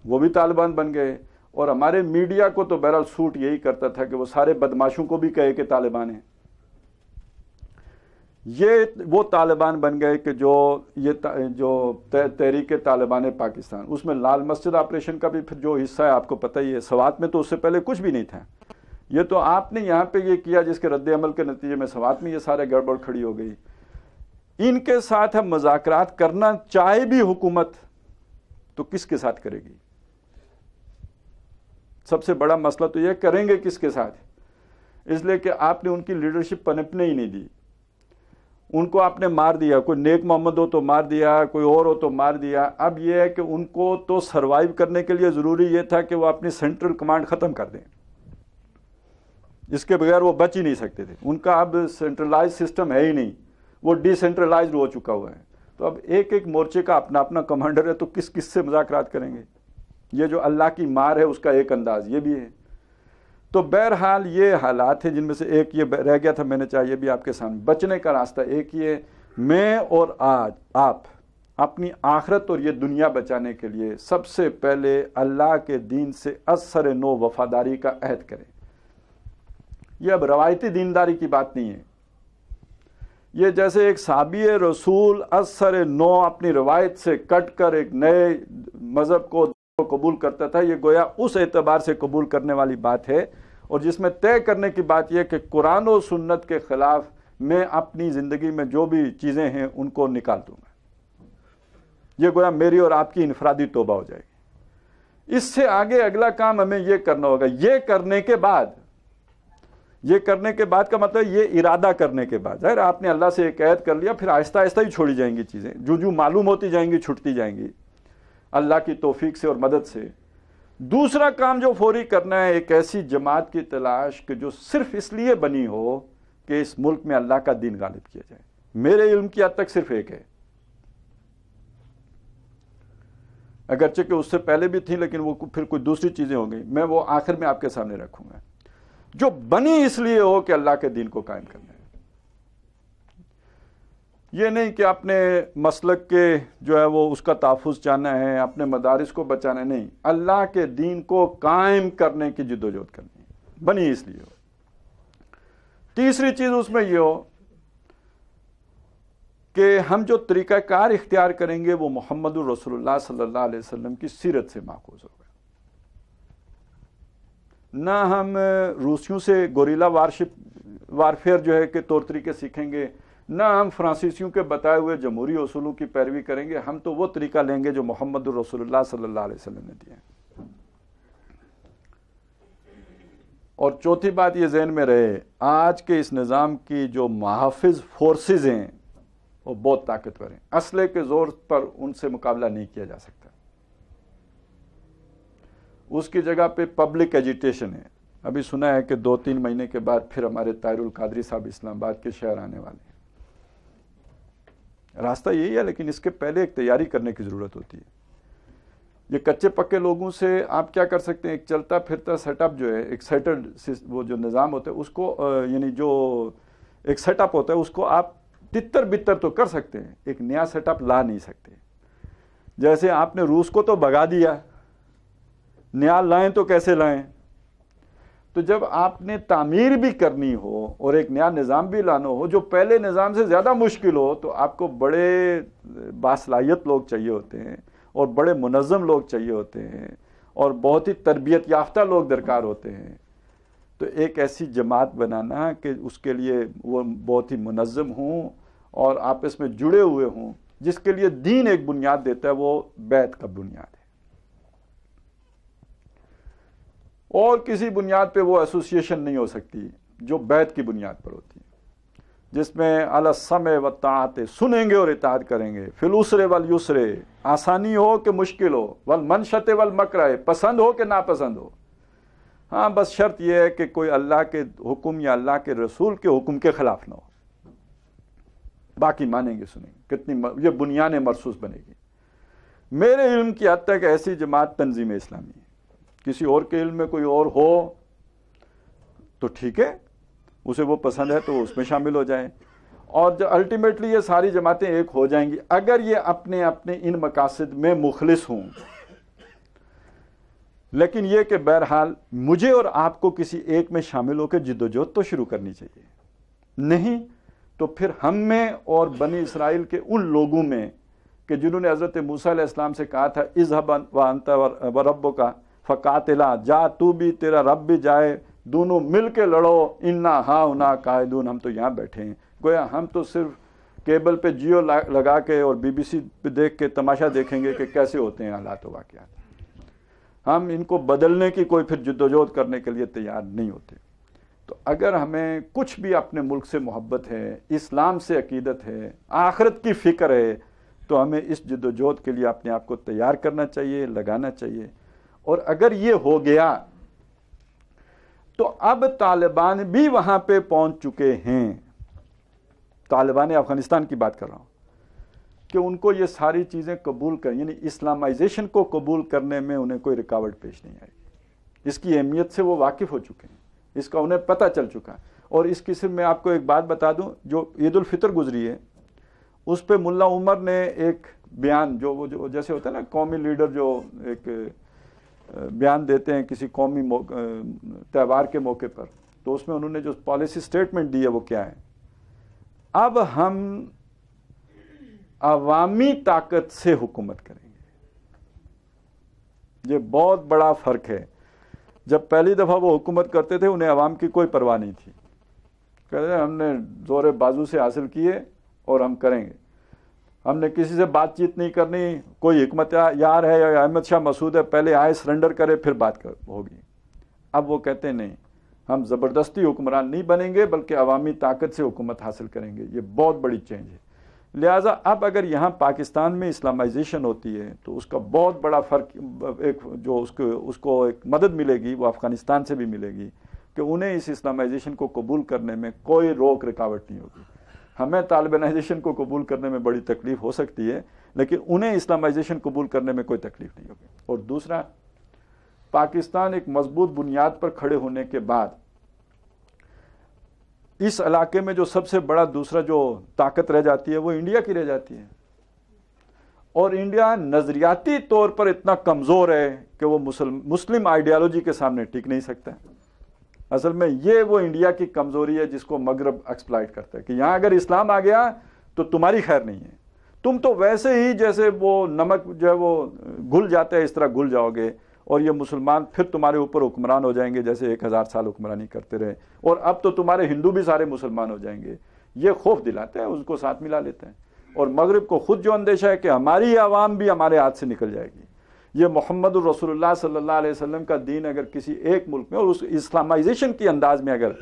وہ بھی طالبان بن گئے. اور ہمارے میڈیا کو تو بہرحال سوٹ یہی کرتا تھا کہ وہ سارے بدماشوں کو بھی کہے کہ طالبان ہیں. یہ وہ طالبان بن گئے کہ جو تحریک طالبان پاکستان، اس میں لال مسجد آپریشن کا بھی پھر جو حصہ ہے آپ کو پتہ ہی ہے. سوات میں تو اس سے پہلے کچھ بھی نہیں تھا. یہ تو آپ نے یہاں پہ یہ کیا جس کے رد عمل کے نتیجے میں سوات میں یہ سارے گڑبڑ کھڑی ہو گئی. ان کے ساتھ ہم مذاکرات کرنا چاہے بھی حکومت تو کس کے ساتھ کرے گی؟ سب سے بڑا مسئلہ تو یہ کریں گے کس کے ساتھ؟ اس لیے کہ آپ نے ان کی لیڈرشپ پنپنے ہی نہیں دی. ان کو آپ نے مار دیا. کوئی نیک محمد ہو تو مار دیا، کوئی اور ہو تو مار دیا. اب یہ ہے کہ ان کو تو سروائیو کرنے کے لیے ضروری یہ تھا کہ وہ اپنی سینٹرل کمانڈ ختم کر دیں. اس کے بغیر وہ بچ ہی نہیں سکتے تھے. ان کا اب سینٹرلائز سسٹم ہے ہی نہیں، وہ ڈی سینٹرلائزڈ ہو چکا ہوا ہے. تو اب ایک ایک مورچے کا اپنا اپنا کمانڈر ہے، تو کس کس سے مذاکرات کریں گے؟ یہ جو اللہ کی مار ہے اس کا ایک انداز یہ بھی ہے. تو بہرحال یہ حالات ہیں جن میں سے ایک یہ رہ گیا تھا، میں نے چاہا یہ بھی آپ کے سامنے. بچنے کا راستہ ایک یہ، میں اور آج آپ اپنی آخرت اور یہ دنیا بچانے کے لیے سب سے پہلے اللہ کے دین سے اثر نو وفاداری کا عہد کریں. یہ اب روایتی دینداری کی بات نہیں ہے. یہ جیسے ایک صحابی رسول اثر نو اپنی روایت سے کٹ کر ایک نئے مذہب کو قبول کرتا تھا، یہ گویا اس اعتبار سے قبول کرنے والی بات ہے، اور جس میں طے کرنے کی بات یہ کہ قرآن و سنت کے خلاف میں اپنی زندگی میں جو بھی چیزیں ہیں ان کو نکال دوں گا. یہ گویا میری اور آپ کی انفرادی توبہ ہو جائے گی. اس سے آگے اگلا کام ہمیں یہ کرنا ہوگا. یہ کرنے کے بعد کا مطلب یہ ارادہ کرنے کے بعد، ظاہر آپ نے اللہ سے ایک عہد کر لیا، پھر آہستہ آہستہ ہی چھوڑی جائیں گی چیزیں، جو معلوم ہوتی جائیں گی چھٹتی جائیں گی اللہ کی توفیق سے اور مدد سے. دوسرا کام جو فوری کرنا ہے، ایک ایسی جماعت کی تلاش کہ جو صرف اس لیے بنی ہو کہ اس ملک میں اللہ کا دین غالب کیا جائے. میرے علم کی حد تک صرف ایک ہے، اگرچہ کہ اس سے پہلے بھی تھی لیکن وہ پھر کوئی دوسری چیزیں ہو گئی. میں وہ آخر میں آپ کے سامنے رکھوں گا، جو بنی اس لیے ہو کہ اللہ کے دین کو قائم کرنا ہے. یہ نہیں کہ اپنے مسلک کے جو ہے وہ اس کا تحفظ چاہنا ہے، اپنے مدارس کو بچانا ہے، نہیں، اللہ کے دین کو قائم کرنے کی جدوجہد کرنی ہے، بنی اس لیے ہو. تیسری چیز اس میں یہ ہو کہ ہم جو طریقہ کار اختیار کریں گے وہ محمد الرسول اللہ صلی اللہ علیہ وسلم کی سیرت سے ماخوذ ہوگا. نہ ہم روسیوں سے گوریلا وارفیئر جو ہے کہ طور طریقے سیکھیں گے، نہ ہم فرانسیسیوں کے بتائے ہوئے جمہوری اصولوں کی پیروی کریں گے. ہم تو وہ طریقہ لیں گے جو محمد الرسول اللہ صلی اللہ علیہ وسلم نے دیا. اور چوتھی بات یہ ذہن میں رہے، آج کے اس نظام کی جو محافظ فورسز ہیں وہ بہت طاقتور ہیں. اسلحے کے زور پر ان سے مقابلہ نہیں کیا جا سکتا. اس کی جگہ پہ پبلک ایجیٹیشن ہے. ابھی سنا ہے کہ 2-3 مہینے کے بعد پھر ہمارے طاہر القادری صاحب اسلام آباد کے شہر آنے والے ہیں. راستہ یہی ہے، لیکن اس کے پہلے ایک تیاری کرنے کی ضرورت ہوتی ہے. یہ کچے پکے لوگوں سے آپ کیا کر سکتے ہیں؟ ایک چلتا پھرتا سیٹ اپ جو ہے، ایک سیٹلڈ وہ جو نظام ہوتا ہے اس کو یعنی جو ایک سیٹ اپ ہوتا ہے اس کو آپ تتر بتر تو کر سکتے ہیں، ایک نیا سیٹ اپ لا نہیں سکتے. جیسے آپ نے روس کو تو بھگا دیا، نیا لائیں تو کیسے لائیں؟ تو جب آپ نے تعمیر بھی کرنی ہو اور ایک نیا نظام بھی لانا ہو جو پہلے نظام سے زیادہ مشکل ہو، تو آپ کو بڑے باصلاحیت لوگ چاہیے ہوتے ہیں، اور بڑے منظم لوگ چاہیے ہوتے ہیں، اور بہت ہی تربیت یافتہ لوگ درکار ہوتے ہیں. تو ایک ایسی جماعت بنانا کہ اس کے لیے وہ بہت ہی منظم ہوں اور آپس میں جڑے ہوئے ہوں، جس کے لیے دین ایک بنیاد دیتا ہے، وہ بیعت کا بنیاد ہے. اور کسی بنیاد پہ وہ ایسوسیشن نہیں ہو سکتی جو بیعت کی بنیاد پر ہوتی ہے. جس میں علی السمع والطاعت، سنیں گے اور اطاعت کریں گے، فی العسر والیسر، آسانی ہو کہ مشکل ہو، والمنشط والمکرہ، پسند ہو کہ ناپسند ہو۔ ہاں بس شرط یہ ہے کہ کوئی اللہ کے حکم یا اللہ کے رسول کے حکم کے خلاف نہ ہو، باقی مانیں گے سنیں گے۔ کتنی یہ بنیاد مرصوص بنے گی۔ میرے علم کی حد تک ایسی جماعت تنظیم اسلامی ہے، کسی اور کے علم میں کوئی اور ہو تو ٹھیک ہے، اسے وہ پسند ہے تو اس میں شامل ہو جائیں، اور جو الٹیمیٹلی یہ ساری جماعتیں ایک ہو جائیں گی اگر یہ اپنے اپنے ان مقاصد میں مخلص ہوں۔ لیکن یہ کہ بہرحال مجھے اور آپ کو کسی ایک میں شامل ہو کے جدوجہد تو شروع کرنی چاہیے، نہیں تو پھر ہم میں اور بنی اسرائیل کے ان لوگوں میں کہ جنہوں نے حضرت موسیٰ علیہ السلام سے کہا تھا اذهب وانت وربک فقاتلا، جا تو بھی تیرا رب بھی جائے، دونوں مل کے لڑو، انا ہاہنا قاعدون، ہم تو یہاں بیٹھے ہیں، گویا ہم تو صرف کیبل پہ جیو لگا کے اور بی بی سی پہ دیکھ کے تماشا دیکھیں گے کہ کیسے ہوتے ہیں حالات و واقعات، ہم ان کو بدلنے کی کوئی پھر جدوجہد کرنے کے لیے تیار نہیں ہوتے۔ تو اگر ہمیں کچھ بھی اپنے ملک سے محبت ہے، اسلام سے عقیدت ہے، آخرت کی فکر ہے، تو ہمیں اس جدوجہد کے لیے اپنے آپ کو تیار کرنا چاہیے، لگانا چاہیے۔ اور اگر یہ ہو گیا تو اب طالبان بھی وہاں پہ پہنچ چکے ہیں، طالبان افغانستان کی بات کر رہا ہوں، کہ ان کو یہ ساری چیزیں قبول کر، یعنی اسلامائزیشن کو قبول کرنے میں انہیں کوئی رکاوٹ پیش نہیں آئی، اس کی اہمیت سے وہ واقف ہو چکے ہیں، اس کا انہیں پتہ چل چکا ہے۔ اور اس کی صرف میں آپ کو ایک بات بتا دوں، جو عید الفطر گزری ہے اس پہ ملا عمر نے ایک بیان جو جیسے ہوتا ہے نا قومی لیڈر جو ایک بیان دیتے ہیں کسی قومی تہوار کے موقع پر، تو اس میں انہوں نے جو پالیسی سٹیٹمنٹ دی ہے وہ کیا ہے، اب ہم عوامی طاقت سے حکومت کریں گے۔ یہ بہت بڑا فرق ہے۔ جب پہلی دفعہ وہ حکومت کرتے تھے انہیں عوام کی کوئی پرواہ نہیں تھی، کہتے ہیں ہم نے زور بازو سے حاصل کیے اور ہم کریں گے، ہم نے کسی سے بات چیت نہیں کرنی، کوئی حکمت یار ہے یا احمد شاہ مسعود ہے پہلے آئے سرنڈر کرے پھر بات ہوگی۔ اب وہ کہتے ہیں نہیں، ہم زبردستی حکمران نہیں بنیں گے بلکہ عوامی طاقت سے حکومت حاصل کریں گے۔ یہ بہت بڑی چینج ہے۔ لہٰذا اب اگر یہاں پاکستان میں اسلامائزیشن ہوتی ہے تو اس کا بہت بڑا فرق، ایک جو اس کو ایک مدد ملے گی وہ افغانستان سے بھی ملے گی کہ انہیں اس اسلامائزیشن کو قبول کرنے میں کوئی روک رکاوٹ نہیں ہوگی۔ ہمیں طالبانائزیشن کو قبول کرنے میں بڑی تکلیف ہو سکتی ہے لیکن انہیں اسلامائزیشن قبول کرنے میں کوئی تکلیف نہیں ہوگی۔ اور دوسرا، پاکستان ایک مضبوط بنیاد پر کھڑے ہونے کے بعد اس علاقے میں جو سب سے بڑا دوسرا جو طاقت رہ جاتی ہے وہ انڈیا کی رہ جاتی ہے، اور انڈیا نظریاتی طور پر اتنا کمزور ہے کہ وہ مسلم آئیڈیالوجی کے سامنے ٹک نہیں سکتا ہے۔ اصل میں یہ وہ انڈیا کی کمزوری ہے جس کو مغرب ایکسپلائٹ کرتا ہے کہ یہاں اگر اسلام آ گیا تو تمہاری خیر نہیں ہے، تم تو ویسے ہی جیسے وہ نمک جو ہے وہ گھل جاتا ہے اس طرح گھل جاؤ گے، اور یہ مسلمان پھر تمہارے اوپر حکمران ہو جائیں گے جیسے 1000 سال حکمرانی کرتے رہے، اور اب تو تمہارے ہندو بھی سارے مسلمان ہو جائیں گے۔ یہ خوف دلاتا ہے، اس کو ساتھ ملا لیتا ہے، اور مغرب کو خود جو اندیشہ ہے کہ ہماری عوام بھی ہمارے ہاتھ سے نکل جائے گی۔ یہ محمد الرسول اللہ صلی اللہ علیہ وسلم کا دین اگر کسی ایک ملک میں اور اس اسلامائزیشن کے انداز میں اگر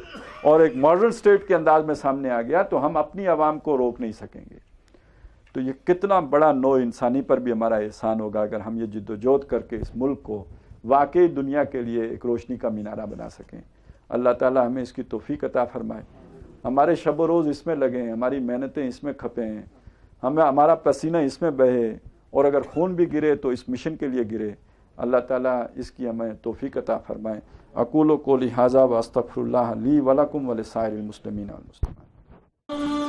اور ایک ماڈرن سٹیٹ کے انداز میں سامنے آ گیا تو ہم اپنی عوام کو روک نہیں سکیں گے۔ تو یہ کتنا بڑا نوع انسانی پر بھی ہمارا احسان ہوگا اگر ہم یہ جدوجہد کر کے اس ملک کو واقعی دنیا کے لیے ایک روشنی کا مینارہ بنا سکیں۔ اللہ تعالی ہمیں اس کی توفیق عطا فرمائے، ہمارے شب و روز اس میں لگیں، ہماری محنتیں اس میں کھپیں، ہمارا پسینہ اس میں بہے، اور اگر خون بھی گرے تو اس مشن کے لیے گرے۔ اللہ تعالیٰ اس کی ہمیں توفیق عطا فرمائے۔ اقول قولی ھذا واستغفر اللہ لی ولکم ولسائر المسلمین والمسلمات۔